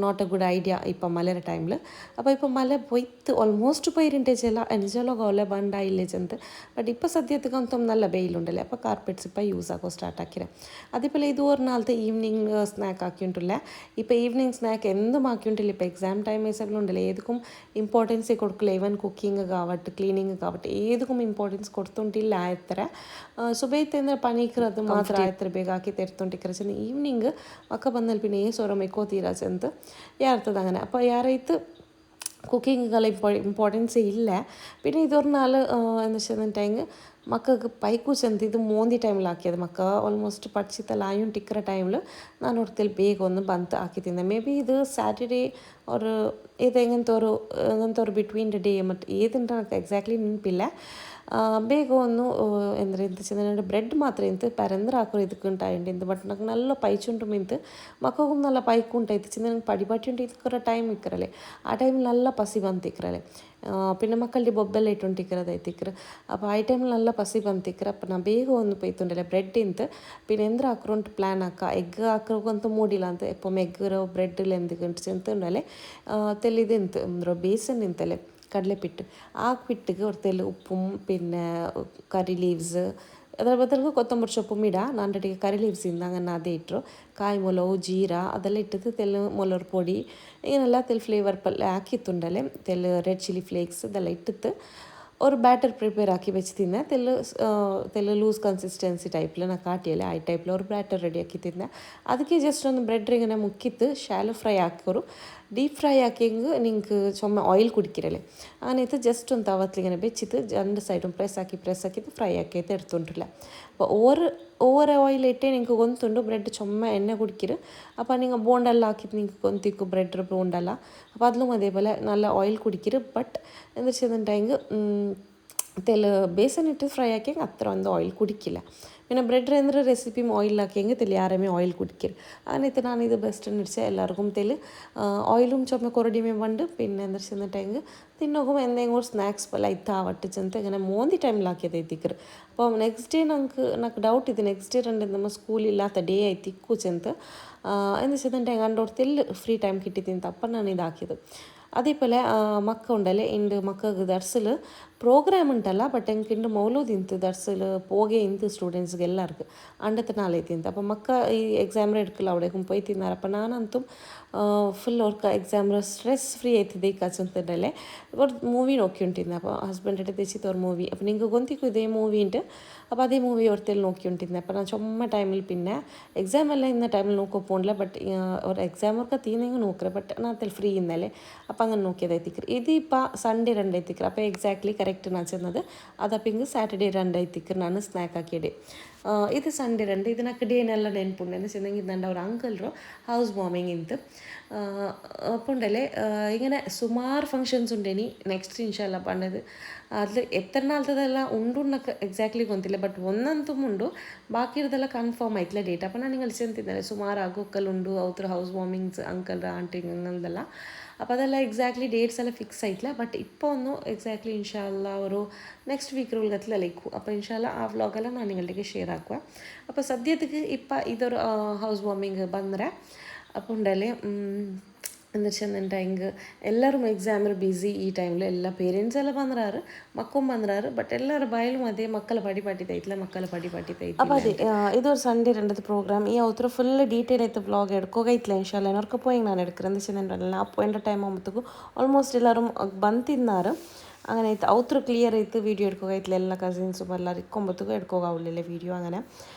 ನಾಟ್ ಎ ಗುಡ್ ಐಡಿಯಾ ഇപ്പോൾ ಮಲೆಯ ಟೈಮ್ಲು അപ്പോൾ ഇപ്പോൾ ಮಲೆ പോയിട്ട് ഓൾമോസ്റ്റ് പോയിരുണ്ടേച്ചല്ല എനിച്ചല്ലോ ഗോലെ ബണ്ടായില്ലേ ചെന്ത് ബട്ട് ഇപ്പോൾ സദ്യത്തൊക്കെ നല്ല വെയിലുണ്ട് ಉಂಡಲೆ ಅಪ್ಪ ಕಾರ್ಪೆಟ್ಸ್ ಇಪ್ಪ ಯೂಸ್ ಆಗೋ ಸ್ಟಾರ್ಟ್ ಹಾಕಿರೆ ಅದೀಪಲ್ಲ ಇದು ஒரு നാളത്തെ ഈവനിങ് സ്നാക്ക് ആക്കിയിട്ടുള്ള ഇപ്പോൾ ഈവനിങ് സ്നാക്ക് എന്തും ആക്കിയിട്ടില്ല ഇപ്പോൾ എക്സാം ടൈം ഏസെല്ലാം ഉണ്ടല്ലോ ഏതൊക്കും ഇമ്പോർട്ടൻസ് കൊടുക്കില്ല ഈവൻ കുക്കിംഗ് കാവട്ടെ ക്ലീനിങ് കാവട്ടെ ಏದಕ್ಕೂ ಇಂಪಾರ್ಟೆನ್ಸ್ ಕೊಡ್ತುಂಟಿಲ್ಲ ಆಯ್ತರ ಸುಬೈತೆ ಅಂದರೆ ಪನೀಕರ್ ಅದು ಮಾತ್ರ ಆಯ್ತರ ಬೇಗ ಹಾಕಿ ತೆರ್ತುಂಟಿಕ್ರ ಚೆಂದ ಈವ್ನಿಂಗ್ ಅಕ್ಕ ಬಂದಲ್ಲಿ ಪಿನ್ನ ಸೊರ ಮೆಕ್ಕೋತೀರ ಚೆಂತ ಯಾರ್ತದ അങ്ങനെ അപ്പോൾ ಯಾರೈತು കുക്കിങ്ങുകൾ ഇമ്പോർട്ടൻസ് ഇല്ല പിന്നെ ഇതൊരു നാൾ എന്ന് വെച്ചിട്ടുണ്ടെങ്കിൽ മക്കൾക്ക് പൈക്കു ചെന്ത് ഇത് മോന്തി ടൈമിലാക്കിയത് മക്ക ഓൾമോസ്റ്റ് പഠിച്ചിത്തല്ല ಟಿಕ್ಕರ ಟೈಮ್ಲು ನಾನು ಹೊರತಲ್ಲಿ ಬೇಗ ಒಂದು ಬಂತು ಹಾಕಿ ತಿಂದೆ ಮೇ ಬಿ ಇದು ಸ್ಯಾಟರ್ಡೇ ಅವ್ರು ಇದು ಹೆಂಗಂತವ್ರು ಬಿಟ್ವೀನ್ ದ ಡೇ ಮತ್ತು ಏದಂತ ನನಗೆ ಎಕ್ಸಾಕ್ಟ್ಲಿ ನೆನಪಿಲ್ಲ ಬೇಗ ಒಂದು ಎಂದರೆ ಎಂತ ಚೆಂದ ಬ್ರೆಡ್ ಮಾತ್ರ ಇಂತು ಪೆರಂದ್ರೆ ಹಾಕೋರು ಇದಕ್ಕುಂಟಾಯಿಂಡು ಇಂದು ಬಟ್ నాకు నల్ల పైచుంటు మింతు మక్కకు నల్ల పైకు ఉంటాయి చిన్న పడి పట్టి ఉంటే ఇక్కర టైం ఇక్కరలే ఆ టైం నల్ల పసి ಬಂತು ಇಕ್ಕರಲೆ പിന്നെ ಮಕ್ಕಳಿಗೆ ಬೊಬ್ಬೆಲ್ಲ ಇಟ್ಟುಂಟಿಕ್ಕರದೈತಿ ಇಕ್ಕರು അപ്പോൾ ಆ ಟೈಮ್ നല്ല പസി ಬಂತು ಇಕ್ಕರ അപ്പോൾ ನಾನು ಬೇಗ ಒಂದು ಪೈತುಂಡಲೆ ಬ್ರೆಡ್ ಇಂತು പിന്നെ ಎಂದ್ರ ಹಾಕ್ರಂಟು ಪ್ಲ್ಯಾನ್ ಹಾಕ ಎಗ್ ಹಾಕ್ರಂತೂ ಮೂಡಿಲ್ಲ ಅಂತ ಎಪ್ಪೊಮ್ಮೆ ಎಗ್ಗರ ಬ್ರೆಡ್ಡಿಲ್ಲ ಎಂದಿಗಂಟು ചെന്തുണ്ടಲೆ തെല്ലിതെന്ത് എന്തൊരു ബേസൻ നിന്തല്ലേ കടലപ്പിട്ട് ആ പിട്ടിക്ക് ഒരു ഉപ്പും പിന്നെ കറി ലീവ്സ് ಅದರ ಬದಲಿಗೆ ಕೊತ್ತಂಬರಿ ಸೊಪ್ಪು ಮಿಡ ನಾನೊಟ್ಟಿಗೆ ಕರಿ ಲೀವ್ಸ್ ಇಂದ ಹಂಗನ್ನ ಅದೇ ಇಟ್ಟರು ಕಾಯಿ ಮೊಲವು ಜೀರಾ ಅದೆಲ್ಲ ಇಟ್ಟಿದ್ದು ತೆಲು ಮೊಲರ ಪೊಡಿ ಏನೆಲ್ಲ ತೆಲು ಫ್ಲೇವರ್ ಪಲ್ಯ ಹಾಕಿತ್ತುಂಡಲೆ ತೆಲು ರೆಡ್ ಚಿಲ್ಲಿ ಫ್ಲೇಕ್ಸ್ ಅದೆಲ್ಲ ಇಟ್ಟಿತ್ತು ഒരു ബാറ്റർ പ്രിപ്പയർ ആക്കി വെച്ച് തിന്നെ തെല്ല് ലൂസ് കൺസിസ്റ്റൻസി ടൈപ്പിൽ ഞാൻ കാട്ടിയല്ലേ ആ ടൈപ്പിൽ ഒരു ബാറ്റർ റെഡി ആക്കി തിന്നെ ಅದಕ್ಕೆ ಜಸ್ಟ್ ಒಂದು ಬ್ರೆಡ್ ಇങ്ങനെ ಮುಕ್ಕಿತ್ತು ಶಾಲೋ ಫ್ರೈ ಹಾಕೋರು ಡೀಪ್ ಫ್ರೈ ಹಾಕಿಂಗೆ ನಿಂಗೆ ಚೊಮ್ಮೆ ಆಯಿಲ್ ಕುಡಿಕಿರಲೆ അങ്ങനെത്ത് ജസ്റ്റ് ಒಂದು തവത്തിലിങ്ങനെ വെച്ചിട്ട് രണ്ട് സൈഡും പ്രസ് ആക്കിയിട്ട് ഫ്രൈ ആക്കിയിട്ട് എടുത്തുകൊണ്ടില്ല അപ്പോൾ ഓവർ ഓയിൽ ഇട്ടേ നിങ്ങൾക്ക് ಗೊಂತುಂಡು ಬ್ರೆಡ್ ചുമ്മാ എണ്ണ കുടിക്കരുത് അപ്പോൾ നിങ്ങൾ ബോണ്ടെല്ലാം ആക്കിയിട്ട് നിങ്ങൾക്ക് ಗೊಂತಿಕ್ಕು ಬ್ರೆಡ್ ബോണ്ടല്ല അപ്പോൾ അതിലും അതേപോലെ നല്ല ഓയിൽ കുടിക്കരുത് ബട്ട് എന്താ വെച്ചിട്ടുണ്ടെങ്കിൽ തെല് ಬೇಸನ್ ಇಟ್ಟು ಫ್ರೈ ಹಾಕಿ ಅತ್ರ ಒಂದು ಆಯಿಲ್ ಕುಡಿಕಿಲ್ಲ പിന്നെ ബ്രെഡ് എന്തൊരു റെസിപ്പിയും ഓയിലാക്കിയെങ്കിൽ തെല് ആരെയും ഓയിൽ കുടിക്കരുത് അങ്ങനത്തെ ഞാനിത് ബെസ്റ്റ് അടിച്ച എല്ലാവർക്കും തെല് ഓയിലും ചുമ കുറടിയുമേ പണ്ട് പിന്നെ എന്താ വെച്ചിട്ടുണ്ടെങ്കിൽ തിന്നോക്കും എന്തെങ്കിലും ഒരു സ്നാക്സ് പോലെ ഇത്താവട്ടെ ചെന്ന് ഇങ്ങനെ മോന്തി ടൈമിലാക്കിയത് എത്തിക്കರು അപ്പോൾ ನೆಕ್ಸ್ಟ್ ಡೇ నాకు ಡೌಟ್ ಇದೆ ನೆಕ್ಸ್ಟ್ ಡೇ രണ്ട് ನಮ್ಮ ಸ್ಕೂಲಿല്ലാത്ത ಡೇ ಆಯ್ತು ಇಕ್ಕು ಚೆಂತ എന്താ വെച്ചിട്ടുണ്ടെങ്കിൽ കണ്ടോട് തെല് ഫ്രീ ടൈം കിട്ടിത്തിന്ന് അപ്പം ನಾನು ಇದಾಕಿದ್ದು അതേപോലെ മക്ക ഉണ്ടല്ലേ എൻ്റെ മക്കൾക്ക് ദർസിൽ പ്രോഗ്രാം ഉണ്ടല്ല ಬಟ್ ಎಂಕ್ ಇಂಡು ಮೌಲೂದ್ ಇಂತು ದರ್ಸಲು ಪೋಗೆ ಇಂತು ಸ್ಟೂಡೆಂಟ್ಸ್ಗೆ ಎಲ್ಲರಿಗೂ ಅಂಡತ್ತ ನಾಳೆ ತಿಂತು അപ്പം ಮಕ್ಕ ಈ ಎಕ್ಸಾಮ್ എടുക്കല അവിടേക്കും പോയി തിന്നാറ് അപ്പം ഞാനಂತೂ ಫುಲ್ ಅವ್ರ ಎಕ್ಸಾಮ್ ಸ್ಟ್ರೆಸ್ ಫ್ರೀ ಆಯ್ತಿದ್ದೆ ಈ ಕಚಂತಂಡಲ್ಲೇ ഒരു മൂവി നോക്കിക്കൊണ്ടിരുന്നത് അപ്പോൾ ഹസ്ബൻഡ് തെച്ചിട്ട് ഒരു മൂവി അപ്പോൾ നിങ്ങൾക്ക് ಗೊಂತಿക്കും ഇതേ മൂവി ഉണ്ട് അപ്പോൾ അതേ മൂവി ഓർത്തിൽ നോക്കിക്കൊണ്ടിരുന്നത് അപ്പോൾ ഞാൻ ചുമ്മാ ടൈമിൽ പിന്നെ എക്സാം എല്ലാം ഇന്ന ടൈമിൽ നോക്കാൻ പോകണില്ല ബട്ട് ഒരു എക്സാം ഒക്കെ തീർന്നെങ്കിൽ നോക്കറ ബട്ട് ഞാൻ അതിൽ ഫ്രീ ഇന്നല്ലേ അപ്പോൾ അങ്ങനെ നോക്കിയത് എത്തിക്കറ് ഇത് ഇപ്പോൾ സൺഡേ രണ്ട് എത്തിക്കറ് അപ്പോൾ എക്സാക്ട്ലി കറക്റ്റ് ನಾನು ಚೆನ್ನದು ಅದಪ್ಪ ಹಿಂಗೆ ಸ್ಯಾಟರ್ಡೇ രണ്ട് ಎತ್ತಿಕ್ಕರು ನಾನು ಸ್ನ್ಯಾಕ್ ಹಾಕಿಡೆ ಇದು ಸಂಡೇ രണ്ട് ಇದು నాకు ಡೇನೆಲ್ಲ ನೆನ್ಪುಂಡು എന്ന് ചെന്നെങ്കിൽ ഇതുണ്ട് അവർ അങ്കിളರು ഹൗസ് വാമിങ് ಇಂತು അപ്പുണ്ടല്ലേ ഇങ്ങനെ സുമാർ ഫങ്ഷൻസ് ഉണ്ടേനി നെക്സ്റ്റ് ഇൻഷാല്ല പണ്ടത് അതിൽ എത്ര നാളത്തതെಲ್ಲ ಉಂಡು నాకు ಎಕ್ಸಾಕ್ಟ್ಲಿ ಗೊತ್ತಿಲ್ಲ ಬಟ್ ಒಂದಂತೂ ಉಂಡು ಬಾಕಿ ಇರೋದೆಲ್ಲ ಕನ್ಫರ್ಮ್ ಆಯ್ತಿಲ್ಲ ಡೇಟ್ അപ്പോൾ ನಾನು നിങ്ങൾ ചെന്നിದ್ದಾರೆ ಸುಮಾರು ಆಗೋಕ್ಕಲ್ಲುಂಡು ಅವ್ರ ಹೌಸ್ ವಾಮಿಂಗ್ಸ್ ಅಂಕಲ್ ಆಂಟಿ ಹಂಗಲ್ದೆಲ್ಲ അപ്പോൾ അതെല്ലാം എക്സാക്ട്ലി ഡേറ്റ്സ് എല്ലാം ഫിക്സ് ആയിട്ടില്ല ബട്ട് ഇപ്പോൾ ഒന്ന് എക്സാക്ട്ലി ഇൻഷാല്ല ഒരു നെക്സ്റ്റ് വീക്ക് ഉള്ളതിലെല്ലാം ഇരിക്കും അപ്പോൾ ഇൻഷാല്ല ആ വ്ളോഗെല്ലാം ನಾನು നിങ്ങളുടെ ഷെയർ ആക്കുക അപ്പോൾ സദ്യത്തേക്ക് ഇപ്പോൾ ഇതൊരു ഹൗസ് വാമിങ് ಬಂದರೆ അപ്പോൾ ഉണ്ടല്ലേ എന്ന് വെച്ചിട്ടുണ്ടെങ്കിൽ എല്ലാവരും എക്സാമിൽ ബിസി ഈ ടൈമിൽ എല്ലാ പേരൻസ് എല്ലാം ಬಂದ್ರಾರು ಮಕ್ಕಳು ಬಂದ್ರಾರು ಬಟ್ ಎಲ್ಲರ ಬಾಯಲ್ಲೂ ಅದೇ ಮಕ್ಕಳ ಪಡಿ ಪಟ್ಟಿತೈತಿಲ್ಲ ಮಕ್ಕಳ ಪಡಿ ಪಟ್ಟಿತೈತಿ അപ്പോൾ അതെ ഇതൊരു സൺഡേ രണ്ടത് പ്രോഗ്രാം ഈ അവത്ര ഫുൾ ഡീറ്റെയിൽ ആയിട്ട് വ്ളോഗ് എടുക്കുകയില്ല ഇൻഷാല്ല എന്നൊക്കെ പോയി ನಾನು എടുക്കുന്നത് എന്ന് വെച്ചിട്ടുണ്ടെങ്കിൽ ആ പോയിൻ്റെ ടൈം ആകുമ്പോഴത്തേക്കും ಆಲ್ಮೋಸ್ಟ್ ಎಲ್ಲರೂ ಬಂತಿದ್ದಾರೆ അങ്ങനെ അവത്ര ക്ലിയർ ആയിട്ട് വീഡിയോ എടുക്കുകയില്ല എല്ലാ കസിൻസും എല്ലാവരും ഇക്കുമ്പോഴത്തേക്കും എടുക്കുകയാവില്ല വീഡിയോ അങ്ങനെ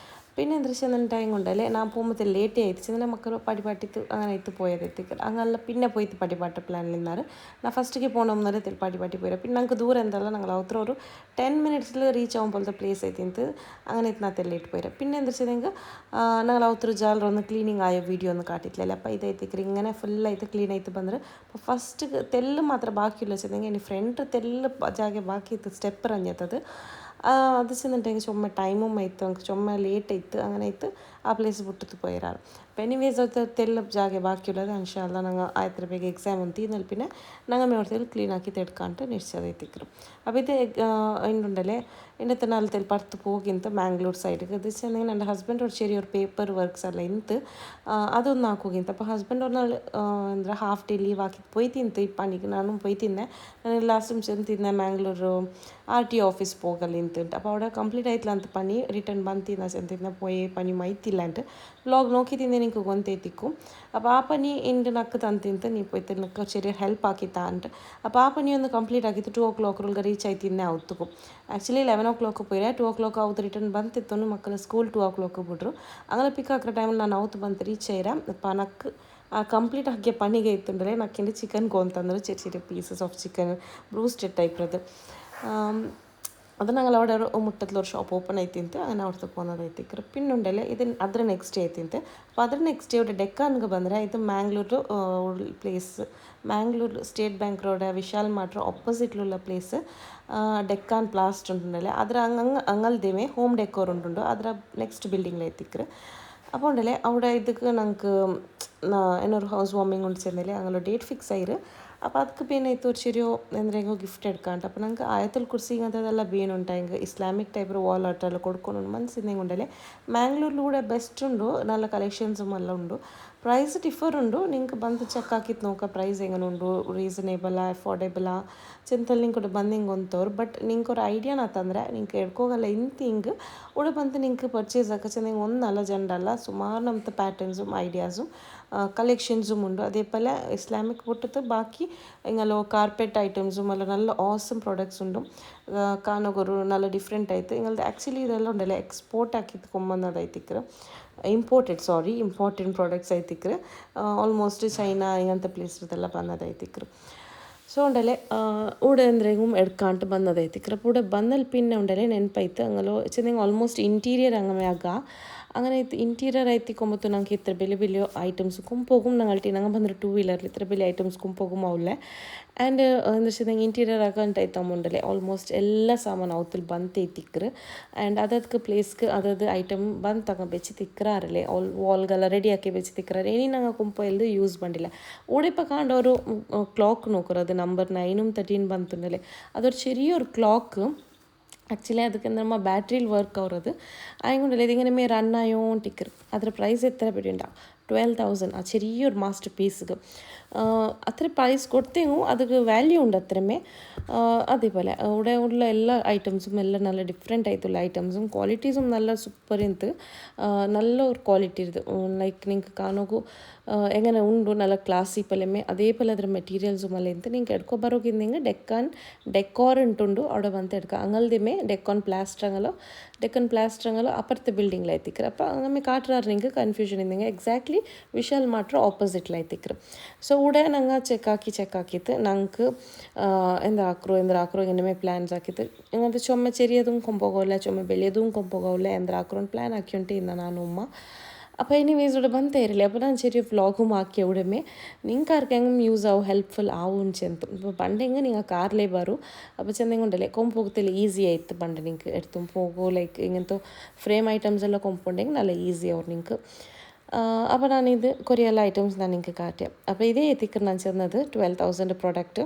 പിന്നെ എന്താ വെച്ചാൽ ടൈം കൊണ്ടല്ലേ ഞാൻ പോകുമ്പോൾ ലേറ്റ് ആയിട്ട് ചെന്ന മക്കൾ പടിപാട്ടിത്ത് അങ്ങനെ എത്തി പോയത് എത്തിക്കൽ അങ്ങനെ പിന്നെ പോയിട്ട് പടിപാട്ട് പ്ലാനിൽ നിന്നാറ് ഞാൻ ഫസ്റ്റിക്ക് പോകണമെന്നേരം പടിപാട്ടി പോയത് പിന്നെ ഞങ്ങൾക്ക് ദൂരം എന്തല്ല ഞങ്ങൾ അവത്ര ഒരു 10 മിനിറ്റ്സിൽ റീച്ച് ആകും പോലത്തെ പ്ലേസ് ആയിട്ട് അങ്ങനെ നാത്തെ ലേറ്റ് പോയത് പിന്നെ എന്താ വെച്ചെങ്കിൽ ഞങ്ങൾ അവത്ര ജാലറൊന്ന് ക്ലീനിങ് ആയ വീഡിയോ ഒന്നും കാട്ടിയിട്ടില്ല അപ്പോൾ ഇതായിത്തേക്ക് ഇങ്ങനെ ഫുള്ളായിട്ട് ക്ലീൻ ആയിട്ട് ಬಂದರೆ അപ്പോൾ ಫಸ್ಟ್ ತೆಲ್ಲು ಮಾತ್ರ ಬಾಕಿಲ್ಲ ಚೆಂದಂಗೆ ಇನ್ನು ಫ್ರೆಂಡ್ ತೆಲ್ಲು ಜಾಗೆ ಬಾಕಿ ಇತ್ತು ಸ್ಟೆಪ್ ರಂಜತ್ತದು ಅದು ಚೆಂದಂಟೆಂಗೆ ಚೊಮ್ಮೆ ಟೈಮುം ಆಯ್ತು ಅಂಕ ಚೊಮ್ಮೆ ಲೇಟ್ ಆಯ್ತು അങ്ങനെ ಆಯ್ತು ಆ ಪ್ಲೇಸ್ ಬಿಟ್ಟು പോയിരാറ് അപ്പം എനിവേസ് അത് തെല്ല ജാഗെ ബാക്കിയുള്ളത് ഇൻഷാല്ലാ ഞങ്ങൾ ആയത്ര ಬೇಗ എക്സാം ഉണ്ട് നൽപ്പിനെ ഞങ്ങൾ മേടത്തിൽ ക്ലീൻ ആക്കി തെടുക്കാണ്ട് നിശ്ചയത്തിക്കറും അപ്പോൾ ഇത് ഉണ്ടല്ലേ ഇന്നത്തെ നാളത്തിൽ പുറത്ത് പോകിಂತ ಮ್ಯಾಂಗ್ಳೂರ್ ಸೈಡ್ಗೆ ಅದು ಚೆಂದ ನನ್ನ ಹಸ್ಬೆಂಡ್ ಅವ್ರು ಚೆರಿ ಅವ್ರ ಪೇಪರ್ ವರ್ಕ್ಸ್ ಎಲ್ಲ ಇಂತು ಅದೊಂದು ಹಾಕೋಗಿಂತ അപ്പോൾ ഹസ്ബൻഡ് ഒരു നാൾ എന്താ ഹാഫ് ഡേ ലീവ് ആക്കി പോയി തിന്ത് ഈ പണിക്ക് നാനും പോയി തിന്നെ ഞാൻ ലാസ്റ്റും ചെന്ന് തിന്നെ ಮ್ಯಾಂಗ್ಳೂರು RTO ഓഫീസ് പോകಲ್ಲ ಇಂತುಂಟು അപ്പോൾ അവിടെ ಕಂಪ್ಲೀಟ್ ಆಯ್ತಲ್ಲ ಅಂತ ಪನಿ ರಿಟರ್ನ್ ಬಂದು ತಿನ್ನ ಚೆಂದ ತಿನ್ನ പോയി പനി മൈത്തില്ല ಅಂತ വ്ളോഗ് നോക്കി തിന്നെ എനിക്ക് ಗೊಂತೆത്തിക്കും അപ്പോൾ ആ പനി എൻ്റെ നക്ക് തന്നിಂತ നീ പോയി നിനക്ക് ചെറിയ ഹെൽപ്പ് ആക്കി താണ്ട് അപ്പോൾ ആ പനി ഒന്ന് ಕಂಪ್ಲೀಟ್ ಆಗಿತ್ತು 2 o'clock ಒಳಗೆ ರೀಚ್ ಆಯ್ತು ತಿನ್ನೆ ಅವತ್ತಕ್ಕೂ ಆ್ಯಕ್ಚುಲಿ 11 o'clock പോയിರಾ 2 o'clock ಅವತ್ತು ರಿಟರ್ನ್ ಬಂತಿತ್ತು ಮಕ್ಕಳ ಸ್ಕೂಲ್ 2 o'clock ಬಿಟ್ರು അങ്ങനെ ಪಿಕ್ ಹಾಕೋ ಟೈಮಲ್ಲಿ ನಾನು ಅವತ್ತು ಬಂತು ರೀಚ್ ಆಯ್ರಾ അപ്പോൾ ನಕ್ಕೆ ಕಂಪ್ಲೀಟ್ ಆಗಿ ಪನಿಗೆ ಇತ್ತಂದರೆ ನಕ್ಕಿಂದ ಚಿಕನ್ ಕೊಂತಂದ್ರೆ ചെറിയ ചെറിയ പീസസ് ഓഫ് ചിക്കൻ ബ്രൂസ്റ്റഡ് ടൈപ്പ്രത് അത് ഞങ്ങൾ അവിടെ ഒരു മുട്ടത്തിലൊരു ഷോപ്പ് ഓപ്പൺ ആയിത്തിಂತೆ അങ്ങനെ അവിടുത്തെ പോകുന്നതായിത്തിക്കറ് പിന്നുണ്ടല്ലേ ഇത് ಅದರ ನೆಕ್ಸ್ಟ್ ಡೇ ಆಯ್ತಿಂತೆ അപ്പോൾ ಅದರ ನೆಕ್ಸ್ಟ್ ಡೇ ഇവിടെ ಡೆಕ್ಕಾನ್ಗೆ ಬಂದರೆ ಇದು Mangalore place Mangalore state bank road Vishal mart ഓപ്പോസിറ്റിലുള്ള പ്ലേസ് ഡെക്കാൻ പ്ലാസ്റ്റ് ഉണ്ടല്ലേ ಅದರ അങ്ങൾದೇವೆ ഹോം ഡെക്കോർ ഉണ്ടുണ്ടോ ಅದರ ನೆಕ್ಸ್ಟ್ ബിൽഡിങ്ങിലെത്തിക്കറ് അപ്പോൾ ഉണ്ടല്ലേ അവിടെ ಇದಕ್ಕೆ ഞങ്ങൾക്ക് എന്നൊരു ഹൗസ് വാമിങ് ഉണ്ട് ചെന്നല്ലേ അങ്ങനെ ഡേറ്റ് ഫിക്സ് ആയിര് അപ്പോൾ ಅದಕ್ಕೆ ಬೇನಾಯ್ತು ഒരു ചെറിയോ എന്തെങ്കിലും ಗಿಫ್ಟ್ എടുക്കാണ്ട് അപ്പോൾ ഞങ്ങൾക്ക് ആയത്തുൽ കുർസി അങ്ങനത്തെതെല്ലാം ಬೇನುಂಟಾയി ഇസ്ലാമിക് ടൈപ്പ് വാൾ ആർട്ടെല്ലാം കൊടുക്കുന്നു മനസ്സിനെങ്കിൽ ഉണ്ടല്ലേ ಮ್ಯಾಂಗ್ಳೂರಿലൂടെ ಬೆಸ್ಟ್ ಉಂಡು നല്ല കളക്ഷൻസും എല്ലാം ഉണ്ടു ಪ್ರೈಸ್ ಡಿಫರ್ ಉಂಡು ನಿಂಗೆ ಬಂದು ಚೆಕ್ ಹಾಕಿತ್ತು ನೋಕ ಪ್ರೈಸ್ ಹೆಂಗೆ ಉಂಡು ರೀಸನೇಬಲಾ ಅಫೋರ್ಡೆಬಲಾ ಚೆಂತಲ್ಲಿ ನಿಂಗೆ ಕೂಡ ಬಂದು ಹಿಂಗೆ ಹೊಂತವ್ರು ಬಟ್ ನಿಂಗೆ ഒരു ಐಡಿಯಾನ ತಂದರೆ ನಿಂಗೆ ಎಡ್ಕೋಗಲ್ಲ ಇಂತ ಹಿಂಗೆ ಉಡೆ ಬಂದು ನಿಂಗೆ ಪರ್ಚೇಸ್ ಹಾಕ ಚೆಂದ ಒಂದಲ್ಲ ಜಂಡಲ್ಲ ಸುಮಾರು ನಮ್ಮದು ಪ್ಯಾಟರ್ನ್സും ഐഡിയാസും കളക്ഷൻസും ഉണ്ട് അതേപോലെ ഇസ്ലാമിക് പൊട്ടത്ത് ബാക്കി ഇങ്ങനെ കാർപ്പറ്റ് ഐറ്റംസും അല്ല നല്ല ഓസം പ്രോഡക്ട്സ് ഉണ്ട് കാണുകൊരു നല്ല ഡിഫറെൻ്റ് ആയിട്ട് നിങ്ങളുടെ ആക്ച്വലി ഇതെല്ലാം ഉണ്ടല്ലോ എക്സ്പോർട്ട് ആക്കി കൊണ്ടുവന്നതായിത്തിക്കറ് ಇಂಪಾರ್ಟೆಂಟ್ ಪ್ರಾಡಕ್ಟ್ಸ್ ಐತಿಕ್ರೆ ಆಲ್ಮೋಸ್ಟ್ ಚೈನಾ ಇಂಗಂತ ಪ್ಲೇಸ್ರದೆಲ್ಲ ಬಂದದೈತಿಕ್ರು ಸೊ ಉಂಡಲೆ ಊಡೆ ಅಂದರೆ ಎಡ್ಕಾಂಟ್ ಬಂದದೈತಿಕ್ರೆ ಊಡೆ ಬಂದಲ್ಲಿ ಪಿನ್ನೆ ಉಂಡಲೆ ನೆನಪಾಯ್ತು ಹಂಗಲು ಚೆಂದಂಗೆ ಆಲ್ಮೋಸ್ಟ್ ಇಂಟೀರಿಯರ್ ಹಂಗಮೆ ಆಗ അങ്ങനെ ഇൻറ്റീരിയർ ആയിത്തിക്കുമ്പോൾ ഞങ്ങൾക്ക് ഇത്ര വലിയ വലിയ ഐറ്റംസും പോകും ഞങ്ങളുടെ ഞങ്ങൾ ಬಂದರೆ 2 wheeler ഇത്ര വലിയ ഐറ്റംസും പോകും ಅವಳೆ ಆ್ಯಂಡ್ എന്താ വെച്ചാൽ ಇಂಟೀರಿಯರ್ ಆಗಂಟೈತಮ್ಮುಂಡಲೆ ಆಲ್ಮೋಸ್ಟ್ ಎಲ್ಲ ಸಾಮಾನು ಅವತ್ತಲ್ಲಿ ಬಂದು ತಿಕ್ಕರು ಆ್ಯಂಡ್ ಅದಕ್ಕೆ ಪ್ಲೇಸ್ಗೆ ಅದದು ಐಟಮ್ ಬಂದು ತಗೊಂಡು ಬೆಚ್ಚಿ ತಿಕ್ಕರಾರಲ್ಲೇ ವಾಲ್ಗೆಲ್ಲ ರೆಡಿ ಹಾಕಿ ಬೆಚ್ಚಿ ತಿಕ್ಕರಾರೆ ಏನಿ ನಂಗೆ ಕುಂಪ ಎಲ್ದು ಯೂಸ್ ಬಂದಿಲ್ಲ ഓടിപ്പോൾ കാണ്ടൊരു ക്ലോക്ക് നോക്കറ അത് നമ്പർ 9ഉം 13 ಬಂತುಂಡಲೆ ಅದೊരു ചെറിയൊരു ക്ലോക്ക് ആക്ച്വലി അതൊക്കെ നമ്മൾ ബാറ്ററിയിൽ വർക്ക് ആവുന്നത് അതുകൊണ്ടല്ലേ ഇതിങ്ങനെ റൺ ആയോണ്ടിരിക്കും അതിൻ്റെ പ്രൈസ് എത്ര പിടിയുണ്ടാവും 12,000 ആ ചെറിയൊരു മാസ്റ്റർ പീസുക്ക് അത്ര പ്രൈസ് കൊടുത്തെങ്കിൽ അതിക്ക് വാല്യൂ ഉണ്ട് അത്രമേ അതേപോലെ അവിടെ ഉള്ള എല്ലാ ഐറ്റംസും എല്ലാം നല്ല ഡിഫറെൻ്റ് ആയിട്ടുള്ള ഐറ്റംസും ക്വാളിറ്റീസും നല്ല സൂപ്പർ ಇಂತು നല്ല ഒരു ക്വാളിറ്റി ഇത് ലൈക്ക് നിങ്ങൾക്ക് കാണുകൂ എങ്ങനെ ഉണ്ടു നല്ല ക്ലാസി പലമേ അതേപോലെ ಅದರ മെറ്റീരിയൽസും അല്ല ಇಂತು നിങ്ങൾക്ക് എടുക്കോ ബറോക്കിന്നെങ്കിൽ ഡെക്കോർ ഉണ്ടുണ്ട് അവിടെ വന്ന് എടുക്കുക അങ്ങൾದೇമേ ഡെക്കോൺ പ്ലാസ്റ്ററങ്ങലോ അപ്പുറത്തെ ബിൽഡിങ്ങിലായിത്തിക്കറ് അപ്പോൾ അങ്ങനെ കാട്ടുകാർ നിങ്ങൾക്ക് കൺഫ്യൂഷൻ ഇന്നെങ്കിൽ എക്സാക്ട്ലി ವಿಶಾಲ್ ಮಾತ್ರ ಆಪೋಸಿಟ್ಲಾಯ್ತಿಕ್ರು ಸೊ ಉಡೆ ನಂಗೆ ಚೆಕ್ ಹಾಕಿತ್ತು ನಂಗೆ ಎಂದ ಹಾಕ್ರು ഇങ്ങനെ പ്ലാൻസ് ആക്കിയിട്ട് ഇങ്ങനത്തെ ചുമ ചെറിയതും കൊമ്പോകില്ല ചുമ വലിയതും കൊമ്പോകില്ല എന്താ ആക്രോന്ന് പ്ലാൻ ആക്കിയോണ്ട് ഇന്ന ನಾನು ഉമ്മ അപ്പോൾ എനിവേസ് ഇവിടെ ಬಂದೇ ಇರಲಿ അപ്പോൾ ನಾನು ചെറിയ വ്ളോഗും ആക്കിയ ഉടമೆ നിങ്ങൾക്ക് ആർക്കെങ്കിലും യൂസ് ആവും ಹೆಲ್ಪ್ಫುಲ್ ആവും ചെന്ത് ഇപ്പോൾ പണ്ടെങ്കിൽ നിങ്ങൾ കാറിലേ ಬರು അപ്പോൾ ചെന്തെങ്കിലും ഉണ്ടല്ലേ കൊമ്പോകത്തിൽ ഈസി ആയിട്ട് പണ്ട് നിങ്ങൾക്ക് എടുത്തും പോകും ലൈക്ക് ഇങ്ങനത്തെ ഫ്രെയിം ഐറ്റംസ് എല്ലാം കൊമ്പുണ്ടെങ്കിൽ നല്ല ഈസി ആവും നിങ്ങൾക്ക് അപ്പോൾ ഞാനിത് കുറേ എല്ലാ ഐറ്റംസ് ഞാൻ നിങ്ങൾക്ക് കാട്ടാം അപ്പോൾ ഇതേ എത്തിക്കർ ഞാൻ ചെന്നത് 12,000 പ്രോഡക്റ്റ്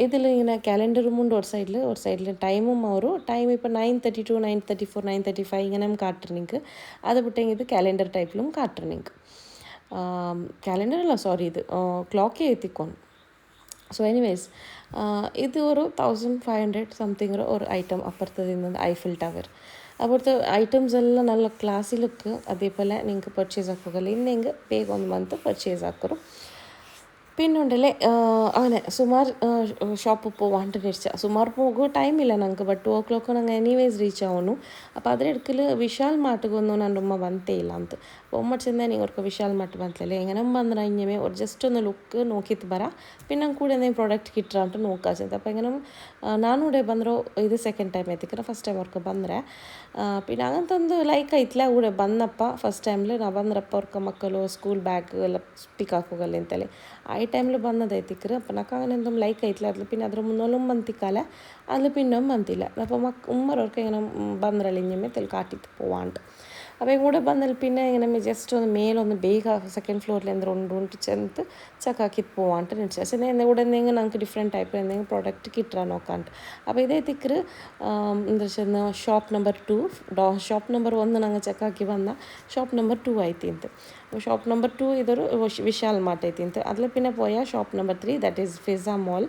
ഇതിൽ ഇങ്ങനെ ക്യാലണ്ടറും ഉണ്ട് ഒരു സൈഡിൽ ടൈമും ഒരു ടൈം ഇപ്പോൾ 9:32 9:34 9:35 ഇങ്ങനെ കാട്ടും നിങ്ങൾക്ക് അത് വിട്ടെങ്കിൽ ഇത് ക്യാലണ്ടർ ടൈപ്പിലും കാട്ടും നിങ്ങൾക്ക് ക്യാലണ്ടറല്ല സോറി ഇത് ക്ലോക്കേ എത്തിക്കോണം ಸೊ ಎನಿವೇಸ್ ಇದು ഒരു 1,500 സംതിങ് ഒരു ഐറ്റം അപ്പുറത്ത് നിന്നത് ഐഫിൽ ടവർ അവിടുത്തെ ഐറ്റംസ് എല്ലാം നല്ല ക്ലാസി ലുക്ക് അതേപോലെ നിങ്ങൾക്ക് പർച്ചേസ് ആക്കുകയല്ല ഇന്നെങ്കിൽ ಬೇಗ ಒಂದು ಮಂತ್ ಪರ್ಚೇಸ್ ಹಾಕೋರು പിന്നുണ്ടല്ലേ അങ്ങനെ സുമാർ ഷോപ്പ് പോവാണ്ട് നിശ്ചയ സുമാർ പോകുക ടൈമില്ല ഞങ്ങൾക്ക് ಬಟ್ 2 o'clock ನಂಗೆ ಎನಿವೇಸ್ ರೀಚ್ ಆವನು അപ്പോൾ അതിനിടയ്ക്ക് വിശാൽ മാർട്ടിക്കൊന്നും ನನ್ನ ഉമ്മ ಬಂತೇ ಇಲ್ಲ ಅಂತ ഉമ്മ ചെന്നാൽ നിങ്ങൾക്ക് വിശാൽ മാർട്ട് ಬಂತല്ലേ എങ്ങനെ ಬಂದ್ರೆ ഇങ്ങനെ ഒരു ജസ്റ്റ് ഒന്ന് ലുക്ക് നോക്കിയിട്ട് ಬರ പിന്നെ കൂടെ എന്തെങ്കിലും പ്രോഡക്റ്റ് കിട്ടാണ്ട് നോക്കാൻ ചെന്ത അപ്പോൾ എങ്ങനെ ನಾನೂടെ ಬಂದರು ಇದು ಸೆಕೆಂಡ್ ಟೈಮ್ ಐತಿಕ್ರೆ ಫಸ್ಟ್ ಟೈಮ್ ಅವ್ರಿಗೆ ಬಂದರೆ പിന്നെ അങ്ങനത്തെ ಒಂದು ಲೈಕ್ ಐತಿಲ್ಲ കൂടെ ಬಂದಪ್ಪ ಫಸ್ಟ್ ಟೈಮ್ಲಿ ನಾ ಬಂದ್ರಪ್ಪ ಅವ್ರ ಮಕ್ಕಳು ಸ್ಕೂಲ್ ಬ್ಯಾಗ್ ಎಲ್ಲ ಪಿಕ್ ಹಾಕೋಗಲ್ಲ ಅಂತಲೇ ಆ ടൈമിൽ വന്നതായിത്തിക്കറ് അപ്പം എനിക്ക് അങ്ങനെ എന്തും ലൈക്ക് ആയിട്ടില്ല അതിൽ പിന്നെ അದ್ರ മുന്നോലും ಬಂತಿക്കാല അതിൽ പിന്നെ ಬಂತಿಲ್ಲ അപ്പോൾ ഉമ്മറവർക്ക് ഇങ്ങനെ ಬಂದ್ರಲ್ಲ ഇഞ്ഞമേ തെൽ കാട്ടിത്ത് പോവാണ്ട് അപ്പോൾ കൂടെ ಬಂದಲ್ಲಿ പിന്നെ ഇങ്ങനെ ജസ്റ്റ് ഒന്ന് ಮೇಲೊಂದು ಬೇಗ ಸೆಕೆಂಡ್ ಫ್ಲೋರ್ಲಿ ಅಂದ್ರೆ ಉಂಟು ಚೆಂತ ಚಕಾಕಿತ್ತು പോവാ ಅಂತ ನಿಲ್ಸಿ ಅಸೆ കൂടെ എന്തെങ്കിലും നമുക്ക് ഡിഫറെൻറ്റ് ടൈപ്പ് എന്തെങ്കിലും പ്രോഡക്റ്റ് കിട്ടാൻ നോക്കാണ്ട് അപ്പോൾ ഇതേ തിക്കറ് എന്താ വെച്ചാൽ ഷോപ്പ് നമ്പർ 2 ഷോപ്പ് നമ്പർ 1 ഞങ്ങൾ ಚಕಾಕಿ വന്ന ഷോപ്പ് നമ്പർ 2 ആയിത്തീന്ത് ഷോപ്പ് നമ്പർ 2 ഇതൊരു വിശാൽ മാർട്ട് ആയിത്തീന്ത് അതിൽ പിന്നെ പോയാൽ shop number 3 that is Fiza മോൾ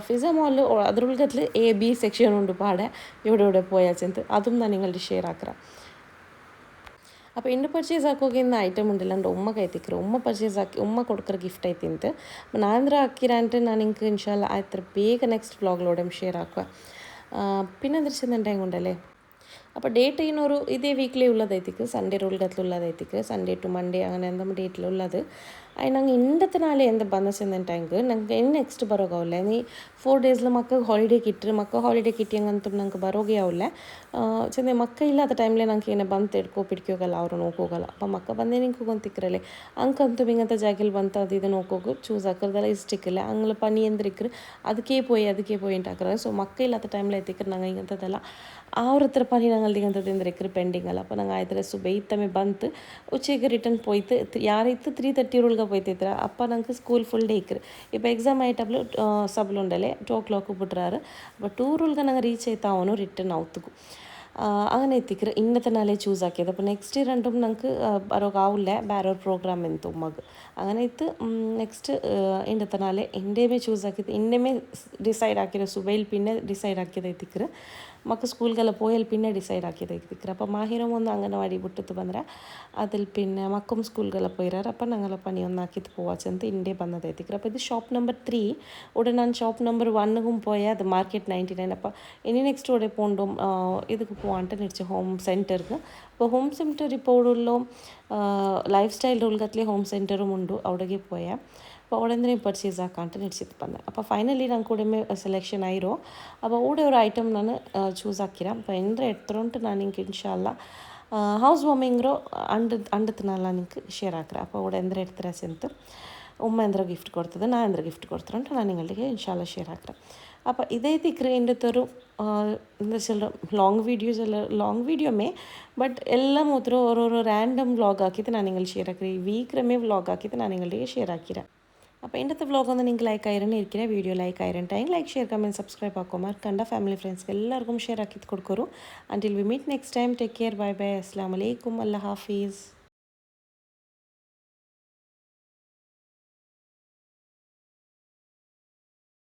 ഫിസ മോളിൽ അದ್ರೊಳಗത്തിൽ എ ബി സെക്ഷൻ ഉണ്ട് പാടെ ഇവിടെ പോയാൽ ചെന്ത് അതും ഞാൻ നിങ്ങളുടെ ഷെയർ ആക്കാം അപ്പോൾ ಇಂಡು ಪರ್ಚೇಸ್ ಹಾಕೋಗಿಂದ ಐಟಮ್ ಉಂಡಿಲ್ಲ ಅಂದ್ರೆ ಉಮ್ಮಗೆ ಐತಿಕ್ರು ಉಮ್ಮ ಪರ್ಚೇಸ್ ಹಾಕಿ ಉಮ್ಮ ಕೊಡ್ಕರ ಗಿಫ್ಟ್ ಐತಿಂತ ನಾನಂದ್ರೆ ಹಾಕಿರಂటే ನಾನು ಇಂಕ ಇನ್ಶಾಲ್ಲ ಆಯ್ತು ಬೇಗ ನೆಕ್ಸ್ಟ್ വ്ളോഗിലൂടെ ഷെയർ ആക്കുക പിന്നെ ദൃശ്യം ഉണ്ടല്ലേ അപ്പോൾ ഡേറ്റ് ചെയ്യുന്നൊരു ഇതേ വീക്കിലേ ഉള്ളതായിരിക്കും സൺഡേ റോൾഗത്തിലുള്ളതായിരിക്കും സൺഡേ ടു മൺഡേ അങ്ങനെ എന്തെങ്കിലും ഡേറ്റിലുള്ളത് అది ನಂಗೆ ಇಂಡತ್ತನಾಳೆ ಎಂದ ಬಂದ ಟೈಮ್ಗೆ ನಂಗೆ ಇನ್ನು ನೆಕ್ಸ್ಟ್ ಬರೋಗಾವಲ್ಲ ನೀ 4 ಡೇಸ್ಲ ಮಕ್ಕಳಿಗೆ ಹಾಲಿಡೇ ಕಿಟ್ರಿ ಮಕ್ಕ ಹಾಲಿಡೇ ಕಿಟ್ಟಿಯಂಗಂತೂ ನಂಗೆ ಬರೋಗೇ ಅವಲ್ಲ ಚೆಂದ ಮಕ್ಕ ಇಲ್ಲದ ಟೈಮ್ಲೆ ನಂಗೆ ಏನೇ ಬಂತು ಎಡ್ಕೋ ಪಿಡ್ಕೋಗಲ್ಲ ಅವರು ನೋಕೋಗಲ್ಲ ಅಪ್ಪ ಮಕ್ಕ ಬಂದೇ ನಿಂಗೆ ಗೊಂತಿಕ್ರಲೆ ಅಂಕಂತೂ ಹಿಂಗಂತ ಜಾಗಿಲ್ ಬಂತು ಅದು ಇದು ನೋಕೋಗು ಚೂಸ್ ಹಾಕಿರ್ದಲ್ಲ ಇಷ್ಟಿಕ್ಕಿಲ್ಲ ಅಂಗ್ಲ ಪನಿ ಎಂದ್ರಿಕ್ರು ಅದಕ್ಕೆ പോയി ഉണ്ടാക്കുന്നത് സോ മക്ക ഇല്ലാത്ത ടൈമിൽ എത്തിക്കർ ഞങ്ങൾ ഇങ്ങനത്തതല്ല ആ ഒരു എത്ര പണി ഞങ്ങൾ ഇങ്ങനത്തെ എന്തിരിക്കർ പെൻഡിങ് അല്ല അപ്പോൾ ഞങ്ങൾ ആಯ್ತು ಸುಬೈತಮೆ ಬಂತು ಉಚ್ಚೆಗೆ ರಿಟರ್ನ್ പോയിട്ട് ಯಾರೈತು 3:30 ಒಳಗೆ പോಯ್ತಿದ್ರ ಅಪ್ಪ ನಂಗೆ ಸ್ಕೂಲ್ ಫುಲ್ ಡೇ ಇಕ್ರು ഇപ്പോൾ ಎಕ್ಸಾಮ್ ಆಯ್ತಬ್ಲು ಸಬ್ಲುಂಡಲೆ 2 o'clock ಬಿಟ್ರಾರು അപ്പോൾ 2 ಒಳಗೆ ನಂಗೆ ರೀಚ್ ಆಯ್ತಾ ಅವನು ರಿಟರ್ನ್ ಔತುಗು അങ്ങനെ എത്തിക്കറ് ഇന്നത്തെ നാളെ ചൂസ് ആക്കിയത് അപ്പോൾ നെക്സ്റ്റ് രണ്ടും ഞങ്ങൾക്ക് ബരോകാവില്ല ബാരർ പ്രോഗ്രാം എന്തു ഉമ്മക്ക് അങ്ങനെ ഇത്ത് നെക്സ്റ്റ് ഇന്നത്തെ നാളെ എൻ്റെമേ ചൂസ് ആക്കിയത് എൻ്റെമേ ഡിസൈഡ് ആക്കിയത് സുബൈൽ പിന്നെ ഡിസൈഡ് ആക്കിയത് എത്തിക്കറ് മക്ക സ്കൂളിಗೆಲ್ಲ പോയാൽ പിന്നെ ഡിസൈഡ് ആക്കിയത് എത്തിക്കറ് അപ്പോൾ മാഹിരം ഒന്ന് ಅಂಗನವಾಡಿ ಬಿಟ್ಟಿತ್ತು ಬಂದರೆ അതിൽ പിന്നെ മക്കും സ്കൂളിಗೆಲ್ಲ പോയിരാറ് അപ്പം ഞങ്ങളെ പണി ഒന്നാക്കിയിട്ട് പോവാച്ചെന്ന് ഇന്ത്യ ಬಂದದ್ದು എത്തിക്കറ് അപ്പോൾ ഇത് ഷോപ്പ് നമ്പർ 3 ഉടനെ ನಾನು ഷോപ്പ് നമ്പർ 1ಗೂ പോയാൽ അത് മാർക്കറ്റ് 99 അപ്പോൾ ഇനി നെക്സ്റ്റ് ഇവിടെ പോകണ്ടും ಇದಕ್ಕೆ പോവാണ്ട് നിടിച്ച് ഹോം സെൻറ്റർക്ക് അപ്പോൾ ഹോം സെൻറ്റർ ഇപ്പോൾ ഉള്ളൂ ലൈഫ് സ്റ്റൈൽ റൂൾಗತ್ಲೆ ഹോം സെൻറ്ററും ഉണ്ട് അവിടേക്ക് പോയാൽ അപ്പോൾ അവിടെ എന്തിനും പർച്ചേസ് ആക്കാണ്ട് നിടിച്ചിട്ട് ಬಂದೆ അപ്പോൾ ಫೈನಲಿ ನಂಗೆ ಕೂಡ ಸೆಲೆಕ್ಷನ್ ಆಯಿರೋ അപ്പോൾ ഇവിടെ ഒരു ഐറ്റം ನಾನು ಚೂಸ್ ಹಾಕಿರ അപ്പോൾ ಎಂದ್ರೆ ಎತ್ತronte ನಾನು ನಿಂಗೆ ಇನ್ಶಾಲ್ಲ ಹೌಸ್ ವಾರ್ಮಿಂಗ್ರೋ ಅಂಡತ್ನಲ್ಲ ನಿಂಗೆ ಶೇರ್ ಹಾಕ್ರೆ അപ്പോൾ ഇവിടെ ಎಂದ್ರೆ എടുത്തര ചെന്ത് ഉമ്മ എന്തൊരു ഗിഫ്റ്റ് കൊടുത്തത് ഞാൻ എന്തൊരു ഗിഫ്റ്റ് കൊടുത്തിട്ടുണ്ട് ഞാൻ നിങ്ങളുടെ ഇൻഷാല്ല ഷെയർ ആക്കാം അപ്പോൾ ഇതേ ക്രീൻ്റെ ഒരു എന്താ വെച്ചാൽ ಲಾಂಗ್ ವೀಡಿಯೋಮೇ ಬಟ್ ಎಲ್ಲ ಮಾತ್ರ ಓರೋರೋ ರ್ಯಾಂಡಮ್ ವ್ಲಾಗ್ ಹಾಕಿದ್ದು ನಾನು ನಿಮಗೆ ಶೇರ್ ಹಾಕಿರಿ ಈ ವೀಕ್ರಮೇ ವ್ಲಾಗ್ ಹಾಕಿದ್ದು ನಾನು ನಿಗಳಿಗೆ ಶೇರ್ ಹಾಕಿರ അപ്പോൾ ഇന്നത്തെ വ്ളോഗ് ഒന്ന് നിങ്ങൾക്ക് ലൈക്ക് ആയിരുന്നു ഇരിക്കുന്ന വീഡിയോ ലൈക്ക് ആയിരുന്നുണ്ടെങ്കിൽ ലൈക്ക് ഷെയർ കമൻറ്റ് സബ്സ്ക്രൈബ് ആക്കോ മറക്കണ്ട ഫാമിലി ഫ്രണ്ട്സ്ക്ക് എല്ലാവർക്കും ഷെയർ ആക്കിയിട്ട് കൊടുക്കൂ until we meet next time take care bye bye അസ്സലാമു അലൈക്കും അല്ലാ ഹാഫീസ്